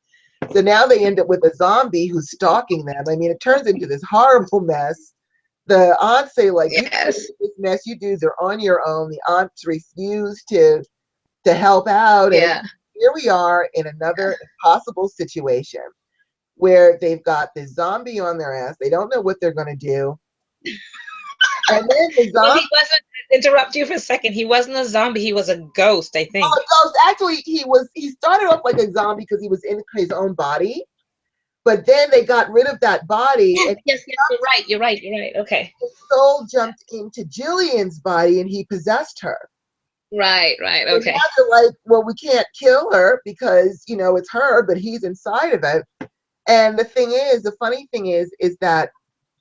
So now they end up with a zombie who's stalking them. I mean, it turns into this horrible mess. The aunts say, like, you can't Yes. get this mess. You dudes are on your own. The aunts refuse to help out. And Yeah. here we are in another impossible situation where they've got this zombie on their ass. They don't know what they're going to do. And then the Well, zombie, he wasn't, interrupt you for a second. He wasn't a zombie. He was a ghost, I think. oh, ghost, actually, he started off like a zombie because he was in his own body. But then they got rid of that body, Yes, and yes, yes. You're right. You're right. You're right. Okay. his soul jumped into Jillian's body and he possessed her. Right, right. And now Okay. they're like, well, we can't kill her because, it's her, but he's inside of it. And the funny thing is that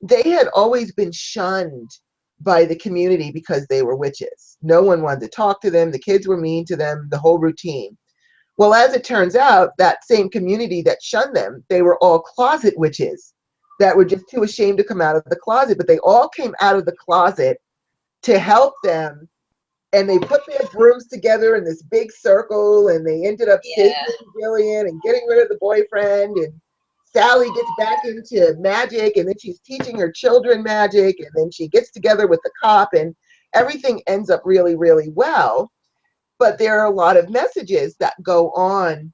they had always been shunned by the community because they were witches. No one wanted to talk to them. The kids were mean to them, the whole routine. Well, as it turns out, that same community that shunned them, they were all closet witches that were just too ashamed to come out of the closet. But they all came out of the closet to help them. And they put their brooms together in this big circle, and they ended up saving Yeah. Jillian and getting rid of the boyfriend. And Sally gets back into magic, and then she's teaching her children magic, and then she gets together with the cop, and everything ends up really, really well. But there are a lot of messages that go on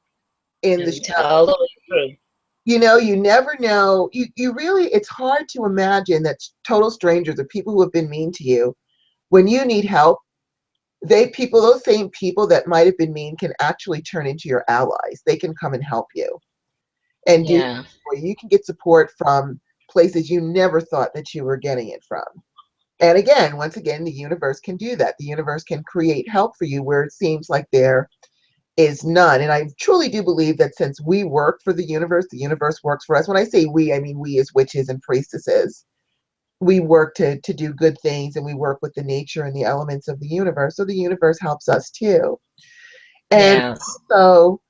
in the show. All the way through. You never know. You really, it's hard to imagine that total strangers or people who have been mean to you, when you need help, those same people that might have been mean can actually turn into your allies. They can come and help you and do Yeah. for you. You can get support from places you never thought that you were getting it from. And again, once again, the universe can do that. The universe can create help for you where it seems like there is none. And I truly do believe that since we work for the universe works for us. When I say we, I mean we as witches and priestesses. We work to do good things, and we work with the nature and the elements of the universe. So the universe helps us too. And Yes. so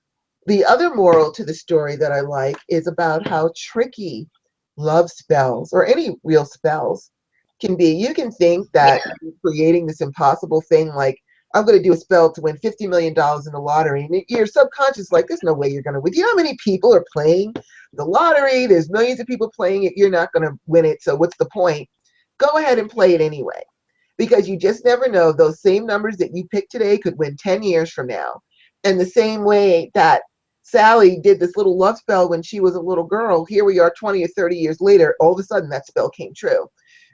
the other moral to the story that I like is about how tricky love spells or any real spells can be. You can think that Yeah. you're creating this impossible thing like, I'm going to do a spell to win $50 million in the lottery. And your subconscious, like, there's no way you're going to win. Do you know how many people are playing the lottery? There's millions of people playing it. You're not going to win it. So what's the point? Go ahead and play it anyway. Because you just never know. Those same numbers that you pick today could win 10 years from now. And the same way that Sally did this little love spell when she was a little girl, here we are 20 or 30 years later, all of a sudden that spell came true.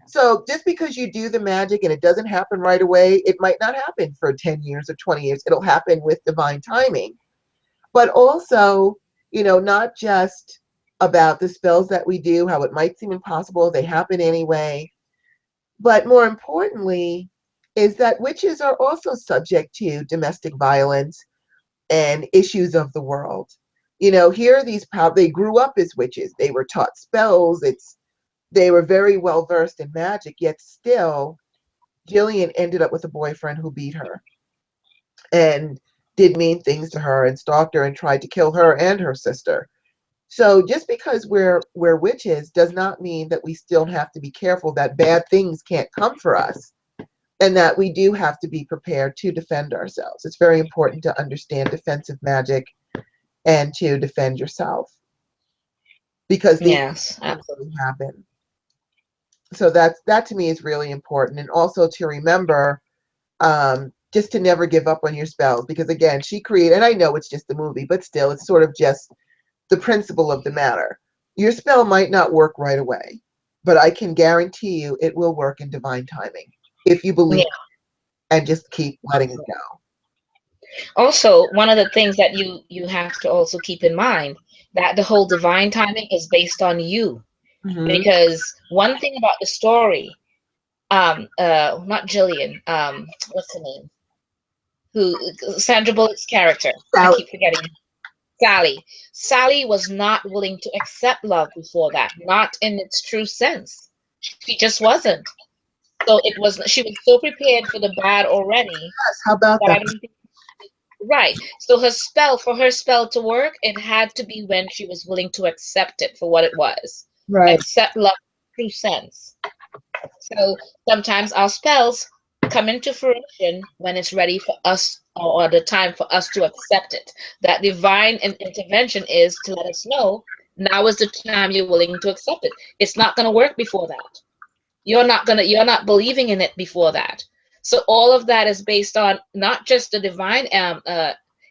So just because you do the magic and it doesn't happen right away, it might not happen for 10 years or 20 years. It'll happen with divine timing. But also, not just about the spells that we do, how it might seem impossible, they happen anyway. But more importantly, is that witches are also subject to domestic violence and issues of the world. Here are they grew up as witches. They were taught spells. They were very well versed in magic, yet still Jillian ended up with a boyfriend who beat her and did mean things to her and stalked her and tried to kill her and her sister. So just because we're witches does not mean that we still have to be careful that bad things can't come for us, and that we do have to be prepared to defend ourselves. It's very important to understand defensive magic and to defend yourself because these Yes. things really happen. So that to me is really important, and also to remember just to never give up on your spells, because again, she created, and I know it's just a movie, but still, it's sort of just the principle of the matter. Your spell might not work right away, but I can guarantee you it will work in divine timing if you Yeah. believe and just keep letting it go. Also, one of the things that you have to also keep in mind that the whole divine timing is based on you, Hmm. because one thing about the story, not Jillian, what's her name? Who Sandra Bullock's character? I Sally, keep forgetting. Sally. Sally was not willing to accept love before that, not in its true sense. She just wasn't. So it was she was so prepared for the bad already yes, how about that that? I don't think right. So for her spell to work, it had to be when she was willing to accept it for what it was. Right. Accept love in true sense. So sometimes our spells come into fruition when it's ready for us or the time for us to accept it. That divine intervention is to let us know now is the time you're willing to accept it. It's not going to work before that. you're not believing in it before that. So all of that is based on not just the divine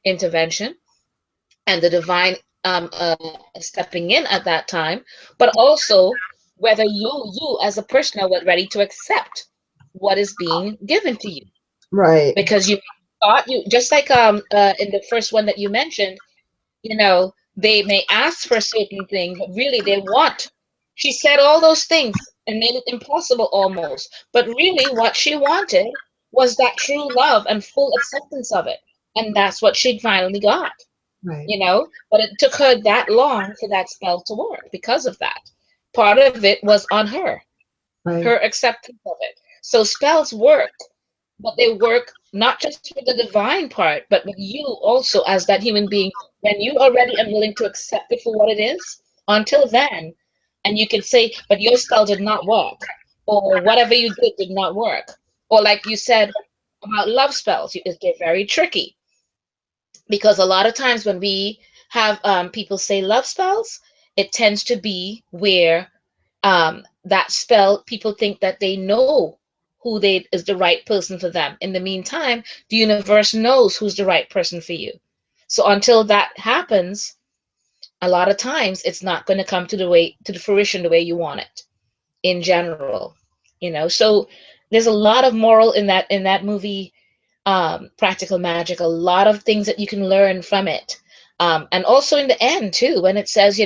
intervention and the divine stepping in at that time, but also whether you as a person are ready to accept what is being given to you. Right. Because you thought you just like in the first one that you mentioned, they may ask for a certain thing, but really they want. She said all those things and made it impossible almost. But really, what she wanted was that true love and full acceptance of it. And that's what she finally got, Right. But it took her that long for that spell to work because of that. Part of it was on her Right. acceptance of it. So spells work, but they work not just with the divine part, but with you also as that human being. When you are ready and willing to accept it for what it is, until then, and you can say, but your spell did not work, or whatever you did not work. Or like you said about love spells, they're very tricky because a lot of times when we have people say love spells, it tends to be where that spell, people think that they know who they is the right person for them. In the meantime, the universe knows who's the right person for you. So until that happens, a lot of times it's not going to come to the fruition the way you want it in general. So there's a lot of moral in that movie, Practical Magic, a lot of things that you can learn from it. And also in the end too, when it says,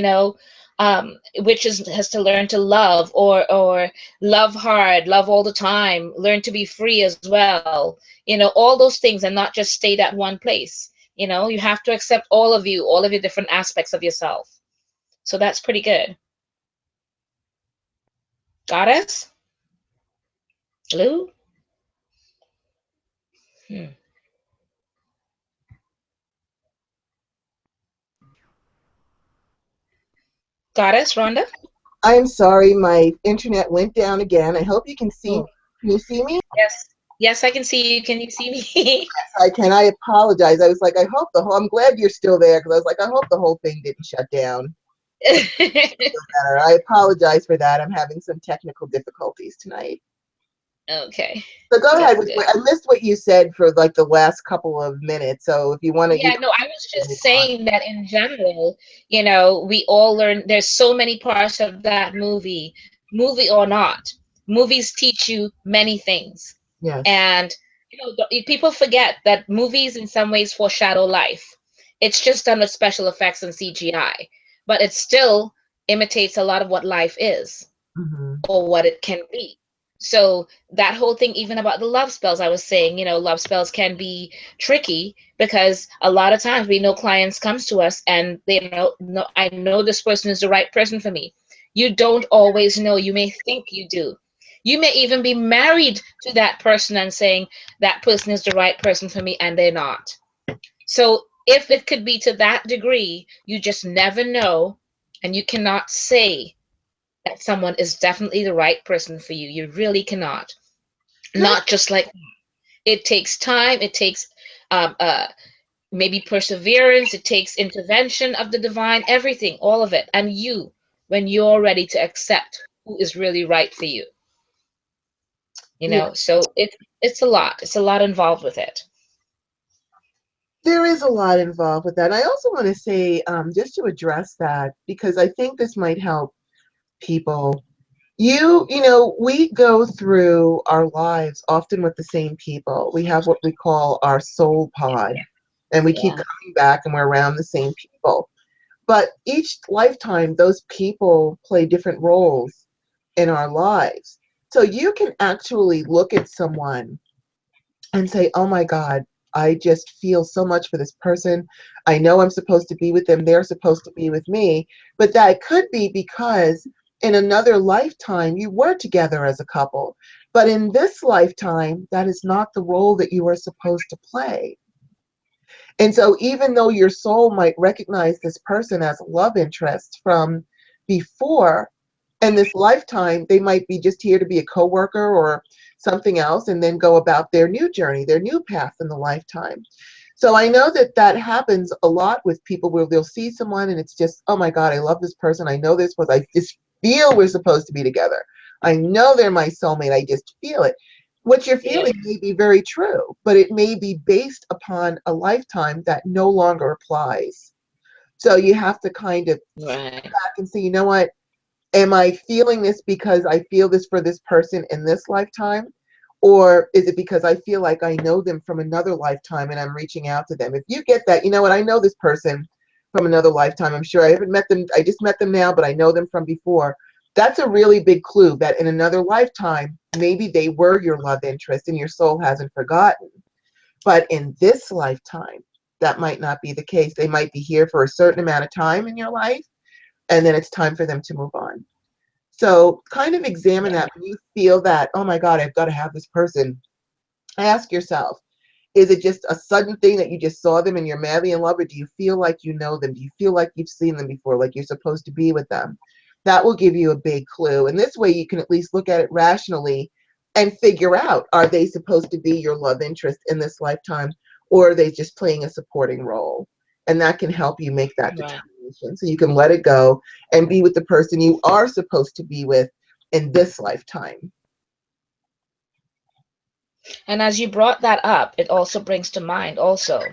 which has to learn to love, or love hard, love all the time, learn to be free as well. All those things, and not just stay at one place. You have to accept all of your different aspects of yourself. So that's pretty good. Goddess? Lou? Hmm. Goddess, Rhonda? I'm sorry, my internet went down again. I hope you can see me. Oh, Can you see me? yes. Yes, I can see you. Can you see me? I can. I apologize. I was like, I hope the whole. I'm glad you're still there because I was like, I hope the whole thing didn't shut down. I apologize for that. I'm having some technical difficulties tonight. Okay, So go ahead. that's good. I missed what you said for like the last couple of minutes. So if you want to, Yeah, no, I was just saying that in general, we all learn, there's so many parts of that movie or not. Movies teach you many things. yes. And, people forget that movies in some ways foreshadow life. It's just done with special effects and CGI, but it still imitates a lot of what life is Hmm. or what it can be. So that whole thing, even about the love spells, I was saying, love spells can be tricky because a lot of times we know clients comes to us and they know, no, I know this person is the right person for me. You don't always know. You may think you do. You may even be married to that person and saying that person is the right person for me, and they're not. So if it could be to that degree, you just never know, and you cannot say that someone is definitely the right person for you. You really cannot. Not just like it takes time, it takes um, uh, maybe perseverance, it takes intervention of the divine, everything, all of it. And when you're ready to accept who is really right for you, Yeah, so it's a lot. It's a lot involved with it. there is a lot involved with that. I also want to say, just to address that, because I think this might help people. We go through our lives often with the same people. We have what we call our soul pod, and we keep Yeah. coming back and we're around the same people. But each lifetime, those people play different roles in our lives. So you can actually look at someone and say, oh my God, I just feel so much for this person. I know I'm supposed to be with them. They're supposed to be with me. But that could be because in another lifetime, you were together as a couple. But in this lifetime, that is not the role that you are supposed to play. And so, even though your soul might recognize this person as a love interest from before, in this lifetime, they might be just here to be a coworker or something else and then go about their new journey, their new path in the lifetime. So I know that that happens a lot with people where they'll see someone and it's just, oh my God, I love this person. I know this was, I just feel we're supposed to be together. I know they're my soulmate. I just feel it. What you're Yeah. feeling may be very true, but it may be based upon a lifetime that no longer applies. So you have to kind of Right. back and say, you know what? Am I feeling this because I feel this for this person in this lifetime? Or is it because I feel like I know them from another lifetime and I'm reaching out to them? If you get that, you know what? I know this person from another lifetime. I'm sure I haven't met them. I just met them now, but I know them from before. That's a really big clue that in another lifetime, maybe they were your love interest and your soul hasn't forgotten. But in this lifetime, that might not be the case. They might be here for a certain amount of time in your life, and then it's time for them to move on. So kind of examine Yeah. that when you feel that, oh my God, I've got to have this person. Ask yourself, is it just a sudden thing that you just saw them and you're madly in love, or do you feel like you know them? Do you feel like you've seen them before, like you're supposed to be with them? That will give you a big clue. And this way you can at least look at it rationally and figure out, are they supposed to be your love interest in this lifetime, or are they just playing a supporting role? And that can help you make that Right. determination so you can let it go and be with the person you are supposed to be with in this lifetime. And as you brought that up, it also brings to mind also,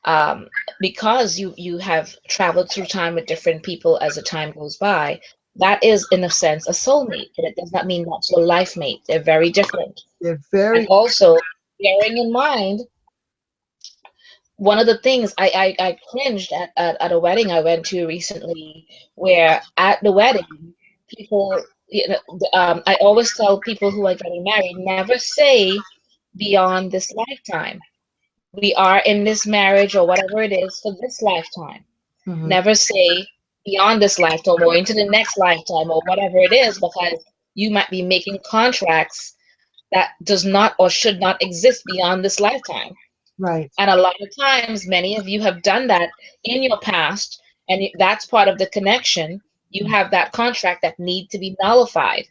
um, because you have traveled through time with different people as the time goes by, that is in a sense a soulmate, but it does not mean that's your life mate. They're very different. They're And very, also bearing in mind, one of the things I cringed at a wedding I went to recently, where at the wedding, people, I always tell people who are getting married, never say beyond this lifetime. We are in this marriage or whatever it is for this lifetime. mhm, Never say beyond this lifetime or into the next lifetime or whatever it is, because you might be making contracts that does not or should not exist beyond this lifetime. right, And a lot of times, many of you have done that in your past, and that's part of the connection. You have that contract that need to be nullified,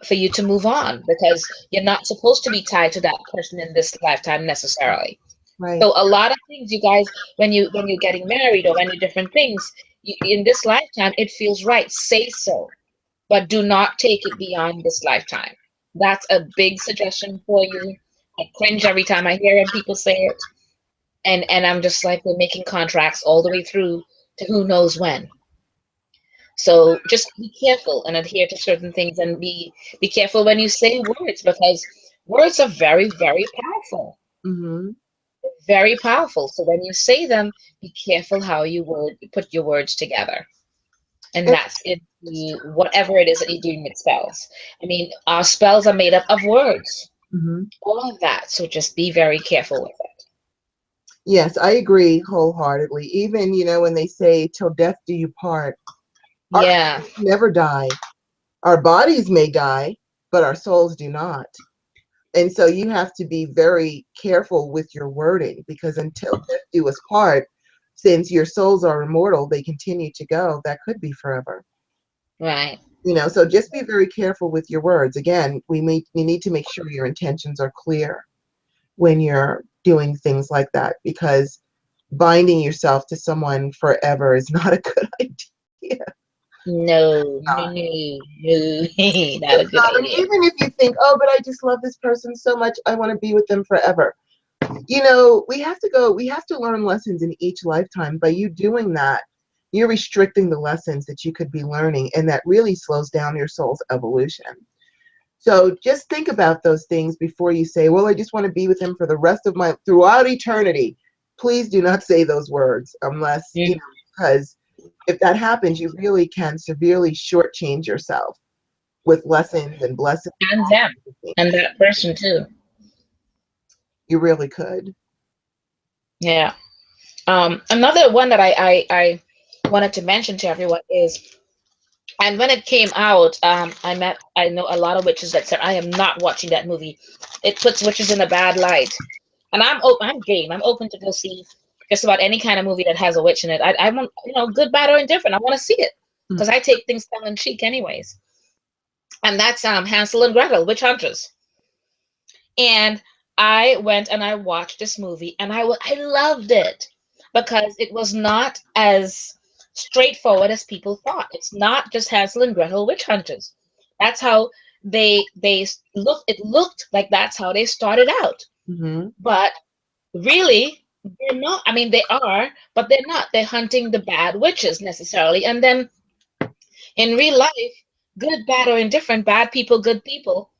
for you to move on, because you're not supposed to be tied to that person in this lifetime necessarily. right. So a lot of things, you guys, when you're getting married or any different things, in this lifetime, it feels right. Say so, but do not take it beyond this lifetime. That's a big suggestion for you. I cringe every time I hear it, people say it, and I'm just like, we're making contracts all the way through to who knows when. So just be careful and adhere to certain things, and be careful when you say words, because words are very, very powerful. Mhm. Very powerful. So when you say them, be careful how you put your words together. And And that's it, whatever it is that you're doing with spells. I mean, our spells are made up of words, mhm. all of that. So just be very careful with it. Yes, I agree wholeheartedly. Even, when they say, till death do you part, our Yeah, souls never die. Our bodies may die, but our souls do not. And so you have to be very careful with your wording, because until death do us part, since your souls are immortal, they continue to go. That could be forever. right. So just be very careful with your words. Again, you need to make sure your intentions are clear when you're doing things like that, because binding yourself to someone forever is not a good idea. No, no, no, no, not a It's good not. And idea. even if you think, oh, but I just love this person so much, I want to be with them forever. We have to learn lessons in each lifetime. By you doing that, you're restricting the lessons that you could be learning, and that really slows down your soul's evolution. So just think about those things before you say, well, I just want to be with him for the rest of throughout eternity. Please do not say those words unless, Mm. because if that happens, you really can severely shortchange yourself with lessons and blessings. And them, and that person too. You really could. Yeah. Another one that I wanted to mention to everyone is, and when it came out, I know a lot of witches that said, I am not watching that movie. It puts witches in a bad light. And I'm game. I'm open to go see just about any kind of movie that has a witch in it. I want, good, bad, or indifferent. I want to see it, Mm. because I take things tongue in cheek anyways. And that's Hansel and Gretel, Witch Hunters. And I went and I watched this movie, and I loved it, because it was not as straightforward as people thought. It's not just Hansel and Gretel Witch Hunters. That's how they look. It looked like that's how they started out, Mm-hmm. but really they're not. I mean, they are, but they're not. They're hunting the bad witches necessarily, and then in real life, good, bad, or indifferent, bad people, good people,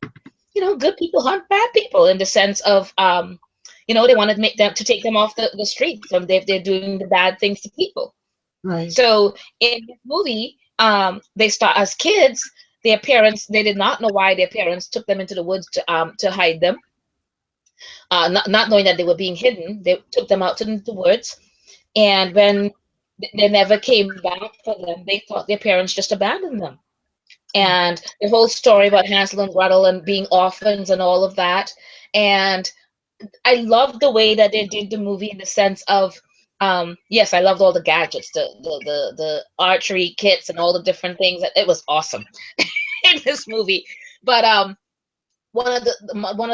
good people hunt bad people in the sense of, they want to make them to take them off the streets when they're doing the bad things to people. Right. So in this movie, they start as kids. Their parents, they did not know why their parents took them into the woods to hide them, not knowing that they were being hidden. They took them out to the woods, and when they never came back for them, they thought their parents just abandoned them. And the whole story about Hansel and Gretel and being orphans and all of that. And I loved the way that they did the movie in the sense of, yes, I loved all the gadgets, the archery kits and all the different things. It was awesome in this movie. But one of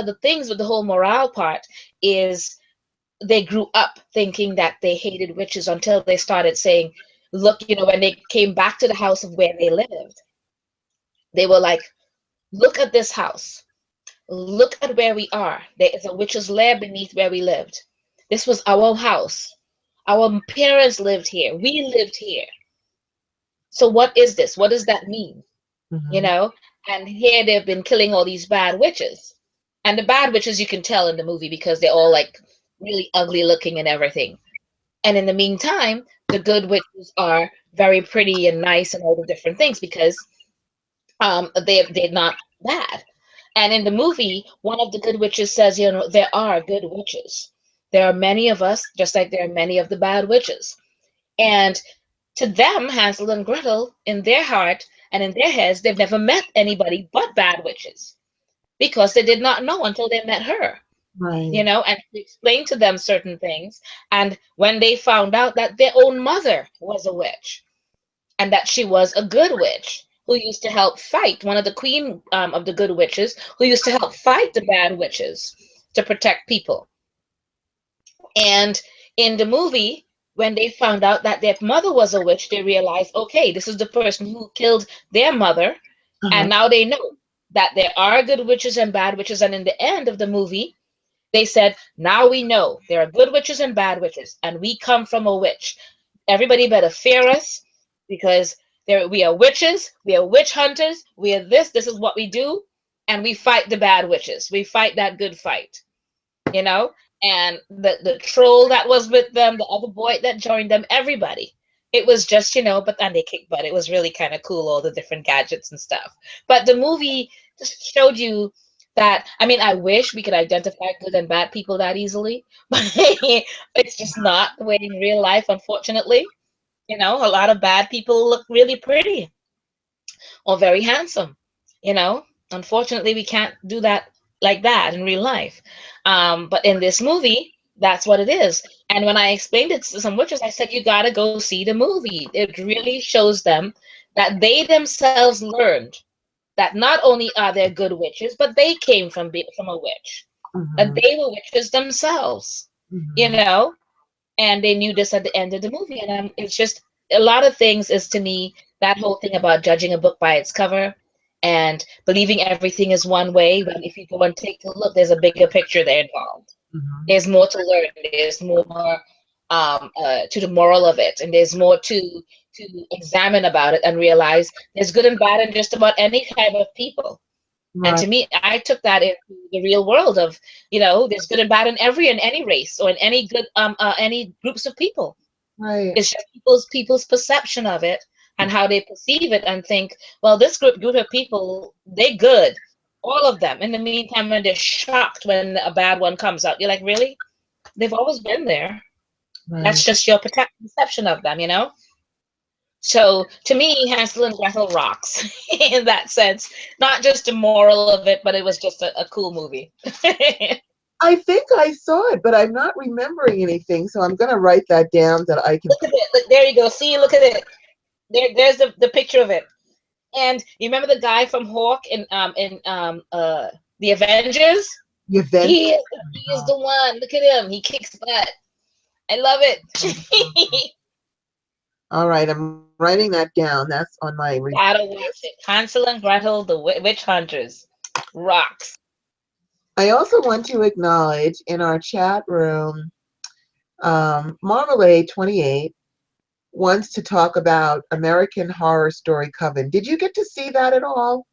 the things with the whole morale part is they grew up thinking that they hated witches until they started saying, look, when they came back to the house of where they lived, they were like, look at this house. Look at where we are. There is a witch's lair beneath where we lived. This was our house. Our parents lived here. We lived here. So what is this? What does that mean? You Mm-hmm. know? And here they've been killing all these bad witches. And the bad witches you can tell in the movie because they're all like really ugly looking and everything. And in the meantime, the good witches are very pretty and nice and all the different things because they're not bad. And in the movie, one of the good witches says, there are good witches. There are many of us, just like there are many of the bad witches. And to them, Hansel and Gretel, in their heart and in their heads, they've never met anybody but bad witches because they did not know until they met her, Right. and she explained to them certain things. And when they found out that their own mother was a witch, and that she was a good witch who used to help fight, one of the queen of the good witches who used to help fight the bad witches to protect people. And in the movie, when they found out that their mother was a witch, they realized, okay, this is the person who killed their mother, Uh-huh. and now they know that there are good witches and bad witches. And in the end of the movie, they said, now we know there are good witches and bad witches, and we come from a witch. Everybody better fear us because we are witches, we are witch hunters, we are this is what we do, and we fight the bad witches. We fight that good fight, you know? And the troll that was with them, the other boy that joined them, everybody. It was just, but then they kicked butt. It was really kind of cool, all the different gadgets and stuff. But the movie just showed you that, I mean, I wish we could identify good and bad people that easily, but it's just not the way in real life, unfortunately. A lot of bad people look really pretty or very handsome. You know, Unfortunately, we can't do that like that in real life. But in this movie, that's what it is. And when I explained it to some witches, I said, you got to go see the movie. It really shows them that they themselves learned that not only are there good witches, but they came from a witch, that Mm-hmm. they were witches themselves, you Mm-hmm. know, and they knew this at the end of the movie. And it's just a lot of things is to me that whole thing about judging a book by its cover and believing everything is one way when if you go and take a look, there's a bigger picture there involved. Mm-hmm. There's more to learn. There's more to the moral of it, and there's more to examine about it and realize there's good and bad in just about any type of people. And Right. to me, I took that into the real world of, there's good and bad in any race or in any groups of people. Right. It's just people's perception of it and how they perceive it and think, well, this group of people, they good, all of them. In the meantime, when they're shocked when a bad one comes out, you're like, really? They've always been there. That's Right. just your perception of them. So to me, Hansel and Gretel rocks in that sense. Not just the moral of it, but it was just a cool movie. I think I saw it, but I'm not remembering anything, so I'm going to write that down that I can. Look at it. Look, there you go. See, look at it. There's the picture of it. And you remember the guy from Hawk in the Avengers? Event. He is the one. Look at him. He kicks butt. I love it. All right, I'm writing that down. That's on my Gotta watch it. Hansel and Gretel, the Witch Hunters. Rocks. I also want to acknowledge in our chat room, Marmalade 28 wants to talk about American Horror Story Coven. Did you get to see that at all?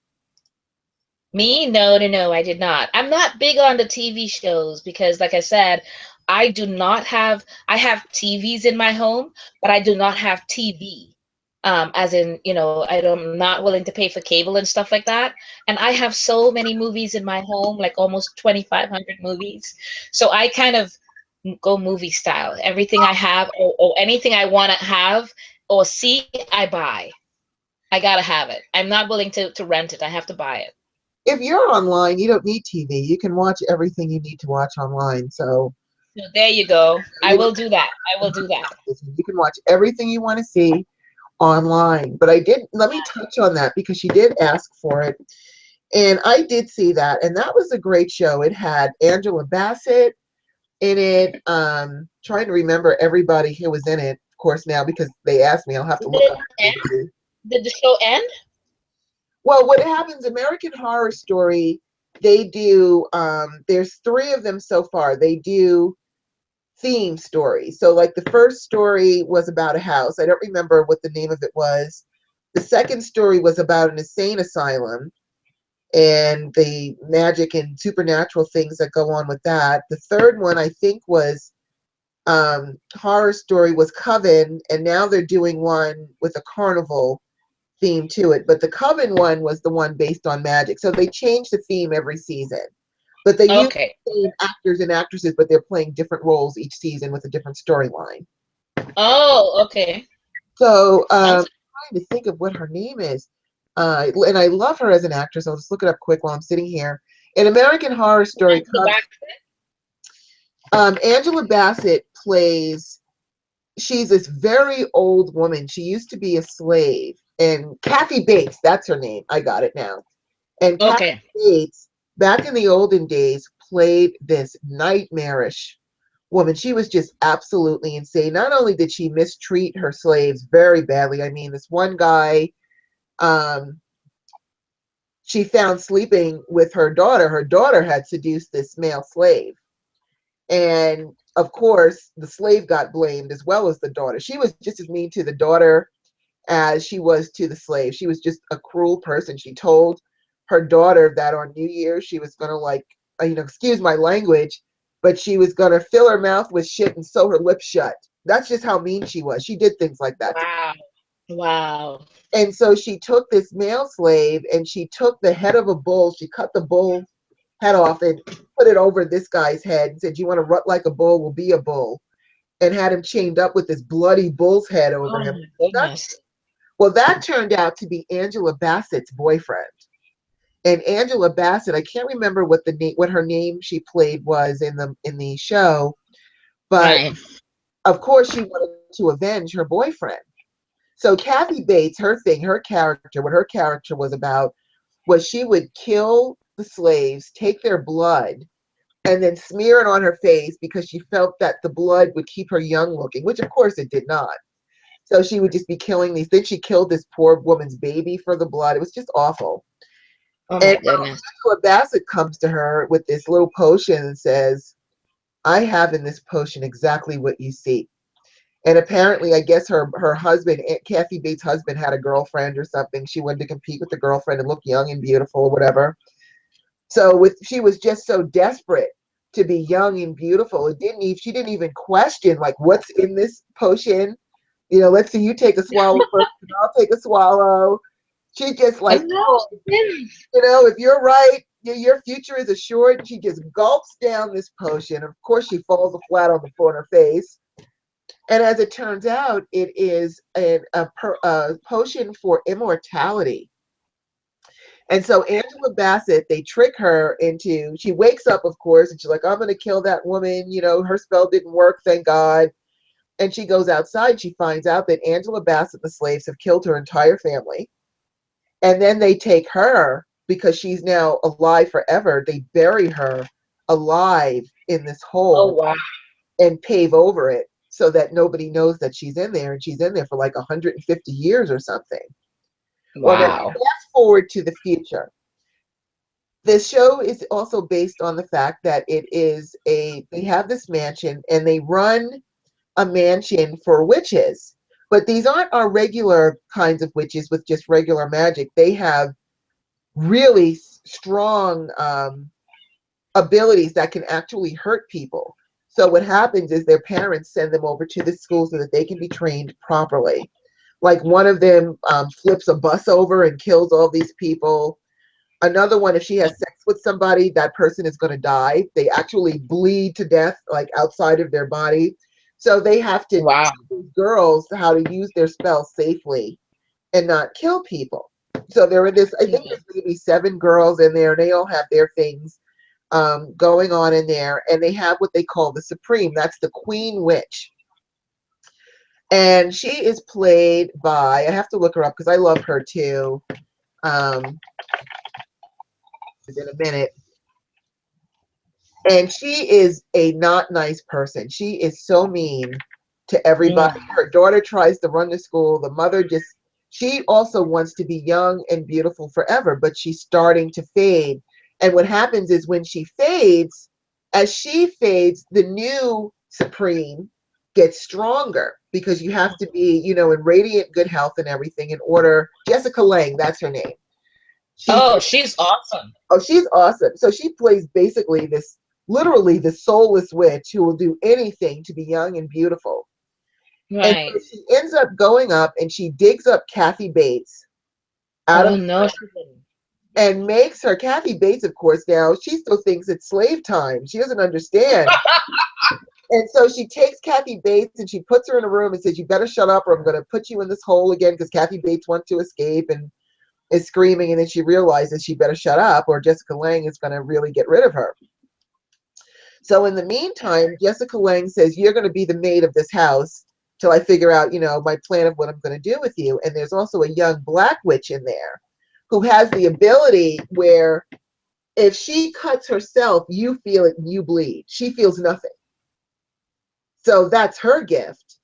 Me? No, no, no, I did not. I'm not big on the TV shows because, like I said, I do not have, I have TVs in my home, but I do not have TV. As in, I'm not willing to pay for cable and stuff like that. And I have so many movies in my home, like almost 2,500 movies. So I kind of go movie style. Everything I have or anything I want to have or see, I buy. I gotta have it. I'm not willing to rent it. I have to buy it. If you're online, you don't need TV. You can watch everything you need to watch online. So So there you go. I you will do that. I will do that. you can watch everything you want to see online. But I did, let me touch on that because she did ask for it. And I did see that. And that was a great show. It had Angela Bassett in it. Trying to remember everybody who was in it, of course, now because they asked me, I'll have to Did look it up. end? Did the show end? Well, what happens, American Horror Story, they do, there's three of them so far. They do theme stories. So, like, the first story was about a house. I don't remember what the name of it was. The second story was about an insane asylum and the magic and supernatural things that go on with that. The third one, I think, was Horror Story was Coven, and now they're doing one with a carnival theme to it. But the Coven one was the one based on magic. So they change the theme every season. But they use Okay. the same actors and actresses, but they're playing different roles each season with a different storyline. Oh, okay. So Sounds trying to think of what her name is. And I love her as an actress. I'll just look it up quick while I'm sitting here. In American Horror Story, like the back. Angela Bassett plays, she's this very old woman. She used to be a slave. And Kathy Bates, that's her name. I got it now. And Kathy Okay. Bates, back in the olden days, played this nightmarish woman. She was just absolutely insane. Not only did she mistreat her slaves very badly, I mean, this one guy, um, she found sleeping with her daughter. Her daughter had seduced this male slave. And of course, the slave got blamed as well as the daughter. She was just as mean to the daughter as she was to the slave. She was just a cruel person. She told her daughter that on New Year's she was going to, like, excuse my language, but she was going to fill her mouth with shit and sew her lips shut. That's just how mean she was. She did things like that. Wow. Wow. And so she took this male slave and she took the head of a bull. She cut the bull head off and put it over this guy's head and said, "You want to rut like a bull? Well, be a bull." And had him chained up with this bloody bull's head over Oh him. my goodness. Well, that turned out to be Angela Bassett's boyfriend. And Angela Bassett, I can't remember what her name she played was in the show, but Right. of course she wanted to avenge her boyfriend. So Kathy Bates, what her character was about was she would kill the slaves, take their blood, and then smear it on her face because she felt that the blood would keep her young looking, which of course it did not. So she would just be killing these. Then she killed this poor woman's baby for the blood. It was just awful. Oh And my goodness. Angela Bassett comes to her with this little potion and says, "I have in this potion exactly what you seek." And apparently, I guess her husband, Kathy Bates' husband, had a girlfriend or something. She wanted to compete with the girlfriend and look young and beautiful or whatever. So she was just so desperate to be young and beautiful. She didn't even question, like, what's in this potion. Let's see, you take a swallow first, and I'll take a swallow. She just Oh like, no. oh, if you're right, your future is assured. She just gulps down this potion. Of course, she falls flat on the floor in her face. And as it turns out, it is a potion for immortality. And so Angela Bassett, they trick her into, she wakes up, of course, and she's like, "I'm going to kill that woman. Her spell didn't work, thank God." And she goes outside. She finds out that Angela Bassett, the slaves, have killed her entire family. And then they take her because she's now alive forever. They bury her alive in this Oh hole wow. and pave over it. so that nobody knows that she's in there, and she's in there for like 150 years or something. Well, now Wow. fast forward to the future. The show is also based on the fact that they have this mansion and they run a mansion for witches. But these aren't our regular kinds of witches with just regular magic. They have really strong abilities that can actually hurt people. So what happens is their parents send them over to the school so that they can be trained properly. Like one of them flips a bus over and kills all these people. Another one, if she has sex with somebody, that person is going to die. They actually bleed to death, like outside of their body. So they have to Wow. teach these girls how to use their spells safely and not kill people. So there are I think there's maybe 7 girls in there, and they all have their things going on in there. And they have what they call the Supreme. That's the Queen Witch. And she is played by, I have to look her up because I love her too. In a minute. And she is a not nice person. She is so mean to everybody. Mm. Her daughter tries to run the school. The mother she also wants to be young and beautiful forever, but she's starting to fade. And what happens is when she fades, as she fades, the new Supreme gets stronger because you have to be, in radiant good health and everything in order. Jessica Lange, that's her name. She's Oh, she's awesome. Oh, she's awesome. So she plays basically literally the soulless witch who will do anything to be young and beautiful. And Right. so she ends up going up and she digs up Kathy Bates out of Oh no, she didn't. and makes her Kathy Bates, of course, now she still thinks it's slave time. She doesn't understand. And so she takes Kathy Bates and she puts her in a room and says, "You better shut up or I'm going to put you in this hole again," because Kathy Bates wants to escape and is screaming, and then she realizes she better shut up or Jessica Lange is going to really get rid of her. So in the meantime, Jessica Lange says, "You're going to be the maid of this house till I figure out, my plan of what I'm going to do with you." And there's also a young black witch in there who has the ability where if she cuts herself, you feel it and you bleed. She feels nothing. So that's her gift.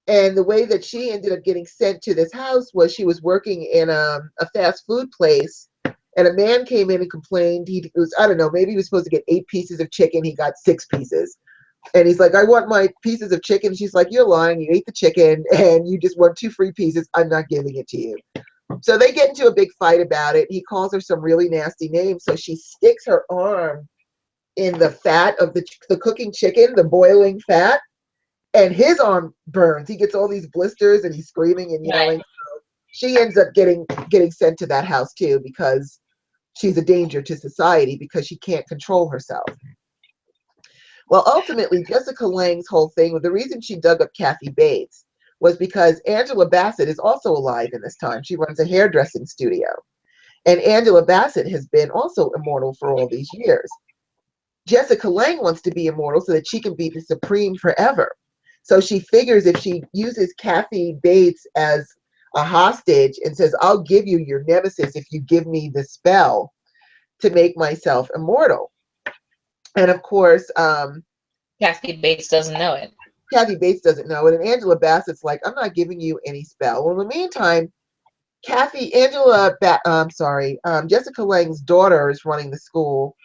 And the way that she ended up getting sent to this house was she was working in a fast food place, and a man came in and complained. He was, I don't know, maybe he was supposed to get 8 pieces of chicken. He got 6 pieces. And he's like, "I want my pieces of chicken." She's like, "You're lying. You ate the chicken and you just want 2 free pieces. I'm not giving it to you." So they get into a big fight about it. He calls her some really nasty names. So she sticks her arm in the fat of the cooking chicken, the boiling fat, and his arm burns. He gets all these blisters and he's screaming and Right. yelling. So she ends up getting sent to that house too because she's a danger to society because she can't control herself. Well, ultimately, Jessica Lange's whole thing, the reason she dug up Kathy Bates was because Angela Bassett is also alive in this time. She runs a hairdressing studio. And Angela Bassett has been also immortal for all these years. Jessica Lange wants to be immortal so that she can be the Supreme forever. So she figures if she uses Kathy Bates as a hostage and says, "I'll give you your nemesis if you give me the spell to make myself immortal." And of course, Kathy Bates doesn't know it. Kathy Bates doesn't know it. And Angela Bassett's like, "I'm not giving you any spell." Well, in the meantime, Jessica Lange's daughter is running the school.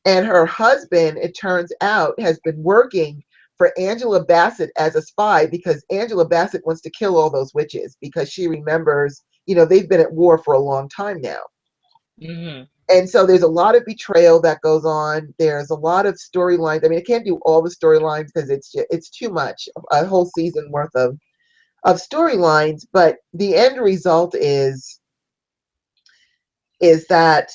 And her husband, it turns out, has been working for Angela Bassett as a spy because Angela Bassett wants to kill all those witches because she remembers, they've been at war for a long time now. Mm-hmm. And so there's a lot of betrayal that goes on. There's a lot of storylines. I mean, I can't do all the storylines because it's too much, a whole season worth of storylines. But the end result is that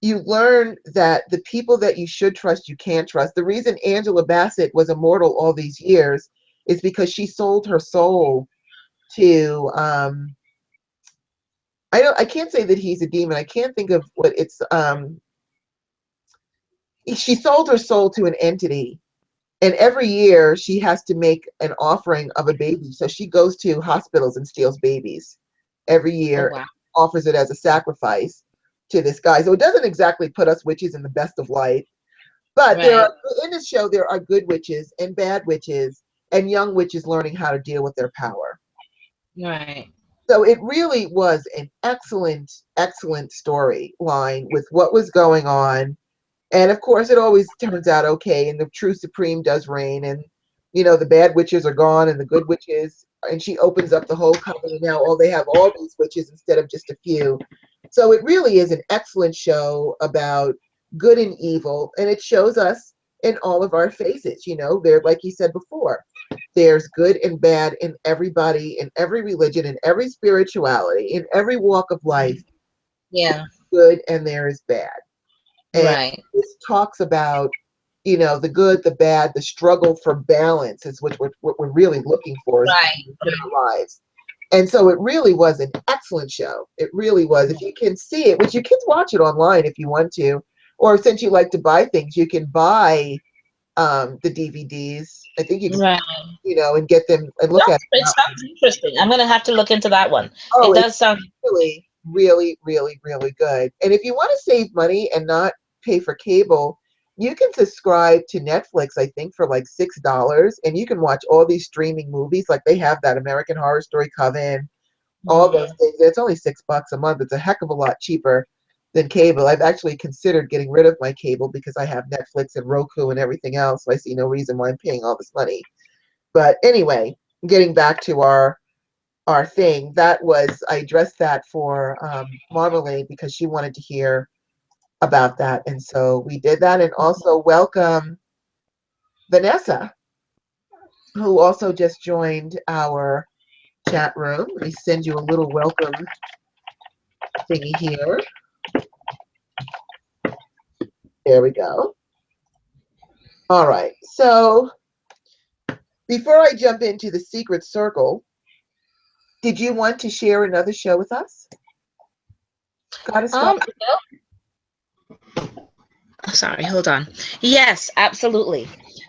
you learn that the people that you should trust, you can't trust. The reason Angela Bassett was immortal all these years is because she sold her soul to I can't say that he's a demon. I can't think of what it's she sold her soul to an entity. And every year she has to make an offering of a baby. So she goes to hospitals and steals babies every Oh year, wow. offers it as a sacrifice to this guy. So it doesn't exactly put us witches in the best of light. But Right. in this show, there are good witches and bad witches. and young witches learning how to deal with their power. Right. So it really was an excellent, excellent storyline with what was going on. And of course, it always turns out okay, and the true supreme does reign, and the bad witches are gone, and the good witches, and she opens up the whole company now. All they have all these witches instead of just a few. So it really is an excellent show about good and evil, and it shows us in all of our faces. There, like you said before, there's good and bad in everybody, in every religion, in every spirituality, in every walk of life. Yeah. Good and there is bad. And Right. this talks about, the good, the bad, the struggle for balance is what we're really looking for is Right. in our lives. And so it really was an excellent show. It really was. If you can see it, which you can watch it online if you want to, or since you like to buy things, you can buy the DVDs. I think you can, Right. and get them and look at It them. sounds interesting. I'm gonna have to look into that one. Oh, It it's does sound. really, really, really, really good. And if you want to save money and not pay for cable, you can subscribe to Netflix, I think, for like $6, and you can watch all these streaming movies. Like they have that American Horror Story Coven, all those things. It's only $6 a month. It's a heck of a lot cheaper than cable. I've actually considered getting rid of my cable because I have Netflix and Roku and everything else. So I see no reason why I'm paying all this money. But anyway, getting back to our thing, that was, I addressed that for Marmalade because she wanted to hear about that, and so we did that. And also welcome Vanessa, who also just joined our chat room. Let me send you a little welcome thingy here. There we go. All right, so before I jump into the secret circle, did you want to share another show with us? Gotta stop. Sorry, hold on. Yes, absolutely.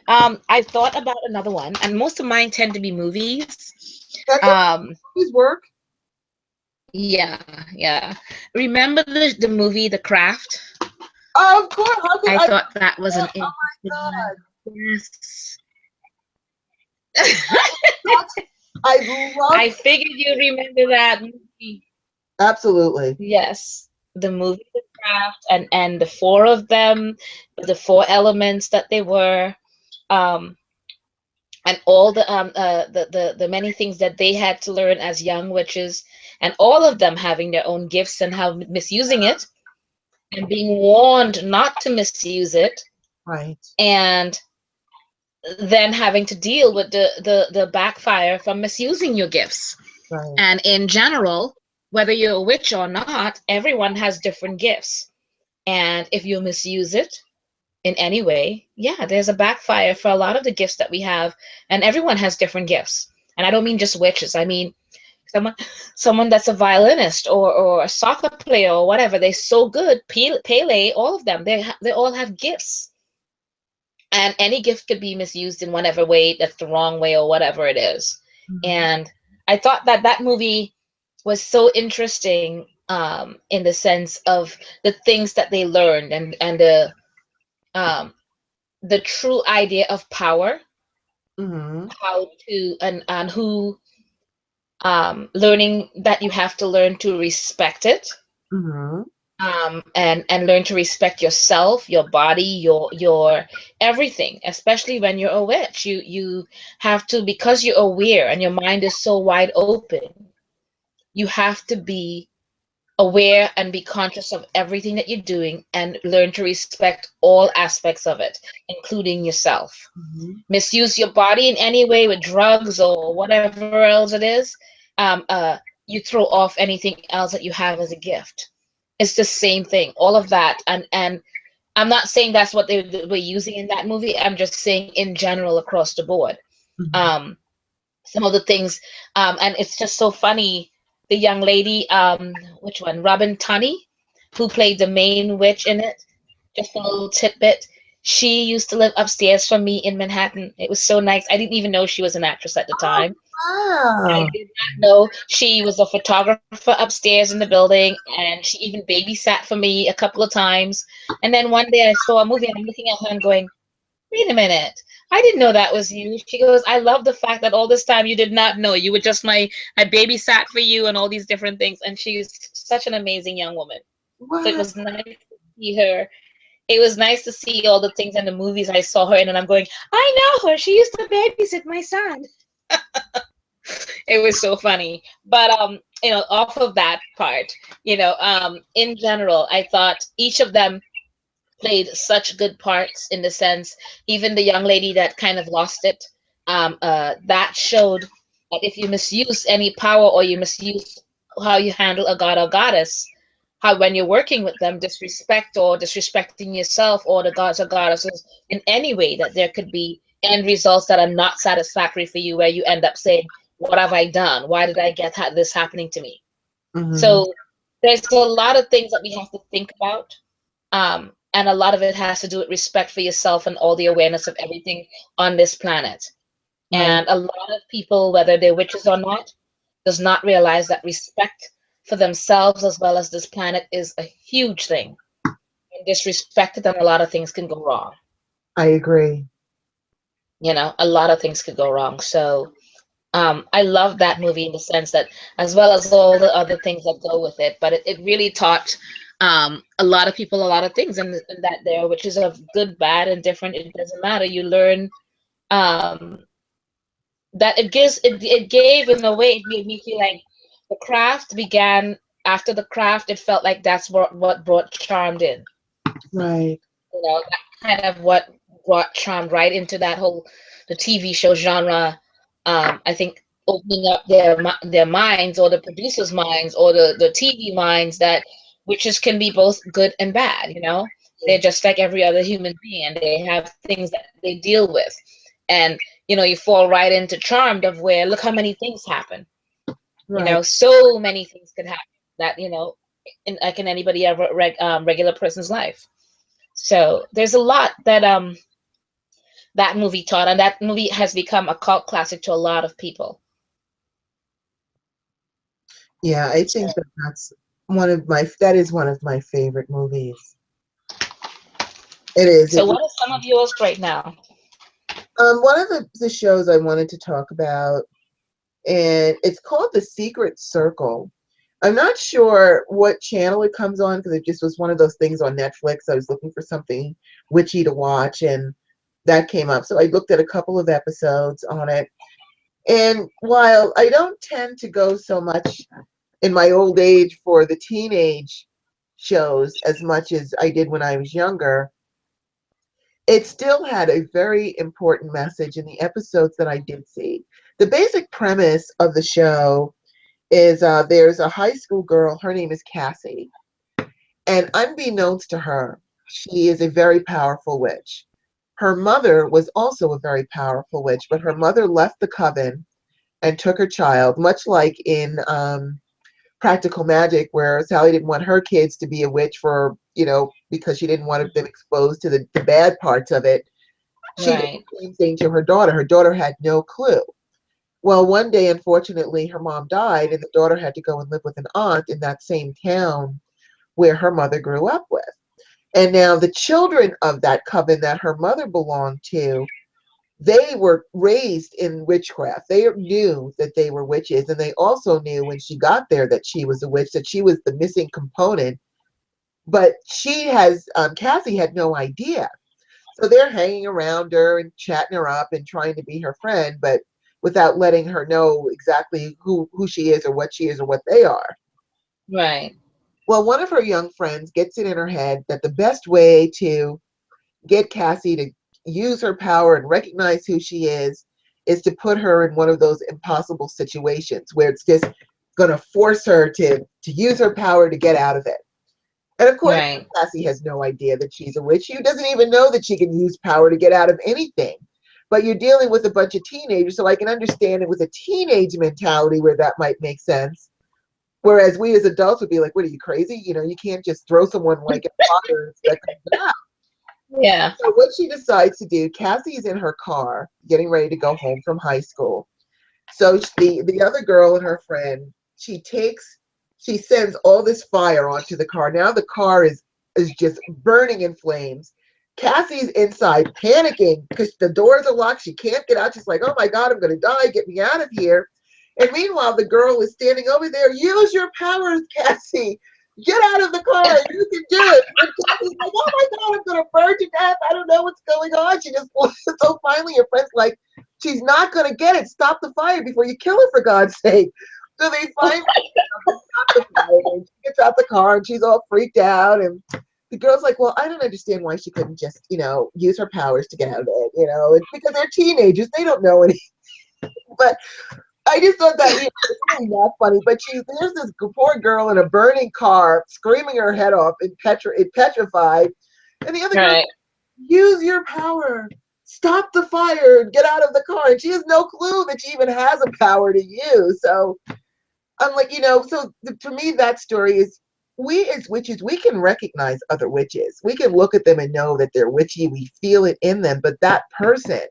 I thought about another one, and most of mine tend to be movies. Please work. Yeah, yeah. Remember the movie The Craft? Oh, of course. How could I I? thought that was an Oh my interesting God. one. Yes. I love. I figured you'd remember that movie. Absolutely. Yes, the movie The Craft, and the four of them, the four elements that they were, um, and all the many things that they had to learn as young witches, and all of them having their own gifts and how misusing it, and being warned not to misuse it, Right. and then having to deal with the backfire from misusing your gifts. Right. And in general, whether you're a witch or not, everyone has different gifts. And if you misuse it in any way, yeah, there's a backfire for a lot of the gifts that we have. And everyone has different gifts. And I don't mean just witches. I mean someone that's a violinist or a soccer player or whatever. They're so good. Pele, all of them, they all have gifts. And any gift could be misused in whatever way that's the wrong way or whatever it is. And I thought that movie was so interesting, in the sense of the things that they learned, and um, the true idea of power, how to and who, learning that you have to learn to respect it, and learn to respect yourself, your body, your everything, especially when you're a witch. You have to, because you're aware and your mind is so wide open, you have to be aware and be conscious of everything that you're doing and learn to respect all aspects of it, including yourself. Misuse your body in any way with drugs or whatever else it is, you throw off anything else that you have as a gift. It's the same thing, all of that. And I'm not saying that's what they were using in that movie. I'm just saying in general across the board. Um, some of the things, and it's just so funny. The young lady, which one? Robin Tunney, who played the main witch in it. Just a little tidbit. She used to live upstairs from me in Manhattan. It was so nice. I didn't even know she was an actress at the time. I Wow. did not know she was a photographer upstairs in the building, and she even babysat for me a couple of times. And then one day I saw a movie, and I'm looking at her and going, wait a minute. I didn't know that was you. She goes, I love the fact that all this time you did not know. You were just I babysat for you and all these different things. And she's such an amazing young woman. So it Wow. was nice to see her. It was nice to see all the things in the movies I saw her in, and I'm going, I know her. She used to babysit my son. It was so funny. But off of that part, in general, I thought each of them played such good parts in the sense, even the young lady that kind of lost it, that showed that if you misuse any power or you misuse how you handle a god or goddess, how when you're working with them, disrespect or disrespecting yourself or the gods or goddesses in any way, that there could be end results that are not satisfactory for you, where you end up saying, what have I done? Why did I get this happening to me? Hmm. So there's a lot of things that we have to think about, and a lot of it has to do with respect for yourself and all the awareness of everything on this planet. Right. And a lot of people, whether they're witches or not, does not realize that respect for themselves as well as this planet is a huge thing. And disrespected, and a lot of things can go wrong. I agree. A lot of things could go wrong. So I love that movie in the sense that, as well as all the other things that go with it, but it really taught a lot of people a lot of things in that there, which is of good, bad, and different. It doesn't matter. You learn um, that it gave, in a way, it made me feel like the craft began after the craft. It felt like that's what brought Charmed in. Right. That kind of what brought Charmed right into that whole the TV show genre. I think opening up their minds, or the producers' minds, or the TV minds, that witches can be both good and bad. They're just like every other human being, and they have things that they deal with. And you fall right into Charmed, of where look how many things happen. Right. So many things could happen that like in anybody ever regular person's life. So there's a lot that that movie taught, and that movie has become a cult classic to a lot of people. Yeah, I So, think that that is one of my favorite movies. It is. so what are some of yours right now? One of the shows I wanted to talk about, and it's called The Secret Circle. I'm not sure what channel it comes on because it just was one of those things on Netflix. I was looking for something witchy to watch, and that came up. So I looked at a couple of episodes on it. And while I don't tend to go so much in my old age for the teenage shows as much as I did when I was younger, it still had a very important message in the episodes that I did see. The basic premise of the show is there's a high school girl, her name is Cassie, and unbeknownst to her, she is a very powerful witch. Her mother was also a very powerful witch, but her mother left the coven and took her child, much like in Practical Magic, where Sally didn't want her kids to be a witch because she didn't want them exposed to the bad parts of it. She did Right, the same thing to her daughter. Her daughter had no clue. Well, one day, unfortunately, her mom died, and the daughter had to go and live with an aunt in that same town where her mother grew up with. And now the children of that coven that her mother belonged to, they were raised in witchcraft. They knew that they were witches, and they also knew when she got there that she was a witch, that she was the missing component. But Cassie had no idea. So they're hanging around her and chatting her up and trying to be her friend, but without letting her know exactly who she is or what she is or what they are. right, Well, one of her young friends gets it in her head that the best way to get Cassie to use her power and recognize who she is to put her in one of those impossible situations where it's just going to force her to use her power to get out of it. And of course, right, Cassie has no idea that she's a witch. She doesn't even know that she can use power to get out of anything. But you're dealing with a bunch of teenagers, so I can understand it with a teenage mentality where that might make sense. Whereas we as adults would be like, what are you, crazy? You can't just throw someone like in water and expect them to die. yeah, So what she decides to do, Cassie's in her car getting ready to go home from high school. So the other girl and her friend, she sends all this fire onto the car. Now the car is just burning in flames. Cassie's inside panicking because the doors are locked. She can't get out. She's like, oh my God, I'm going to die. Get me out of here. And meanwhile, the girl is standing over there. Use your powers, Cassie. Get out of the car. You can do it. And Cassie's like, oh my God, I'm going to burn to death. I don't know what's going on. She just, so finally her friend's like, she's not going to get it. Stop the fire before you kill her, for God's sake. So they finally stop the fire. And she gets out the car and she's all freaked out. And the girl's like, well, I don't understand why she couldn't just, use her powers to get out of it, because they're teenagers. They don't know anything. But I just thought that, it's really not funny. But there's this poor girl in a burning car screaming her head off and petrified. And the other girl, Right. use your power. Stop the fire and get out of the car. And she has no clue that she even has a power to use. So I'm like, for me, that story is, we as witches, we can recognize other witches. We can look at them and know that they're witchy. We feel it in them, but that person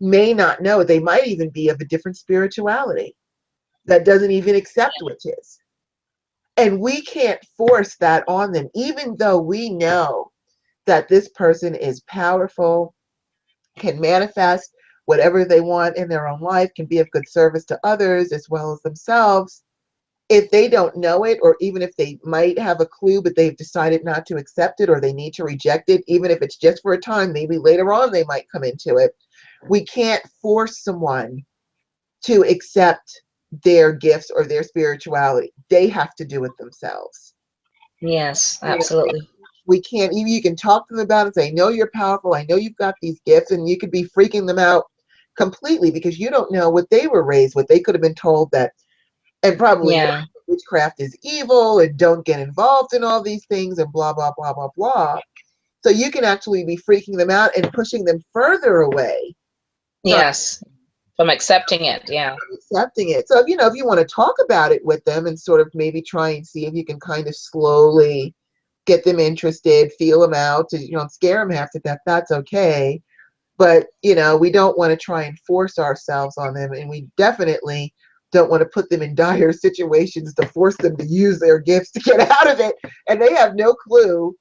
may not know. They might even be of a different spirituality that doesn't even accept witches. And we can't force that on them, even though we know that this person is powerful, can manifest whatever they want in their own life, can be of good service to others as well as themselves. If they don't know it, or even if they might have a clue, but they've decided not to accept it, or they need to reject it, even if it's just for a time, maybe later on they might come into it. We can't force someone to accept their gifts or their spirituality. They have to do it themselves. Yes, You know, absolutely. we can't, even, you can talk to them about it, say, I know you're powerful, I know you've got these gifts, and you could be freaking them out completely because you don't know what they were raised with. They could have been told that, and probably Yeah. witchcraft is evil and don't get involved in all these things and blah, blah, blah, blah, blah. So you can actually be freaking them out and pushing them further away from Yes. From accepting it. Yeah. accepting it. So, if you want to talk about it with them and sort of maybe try and see if you can kind of slowly get them interested, feel them out, to, scare them half to death, that's okay. But, we don't want to try and force ourselves on them. And we definitely don't want to put them in dire situations to force them to use their gifts to get out of it. And they have no clue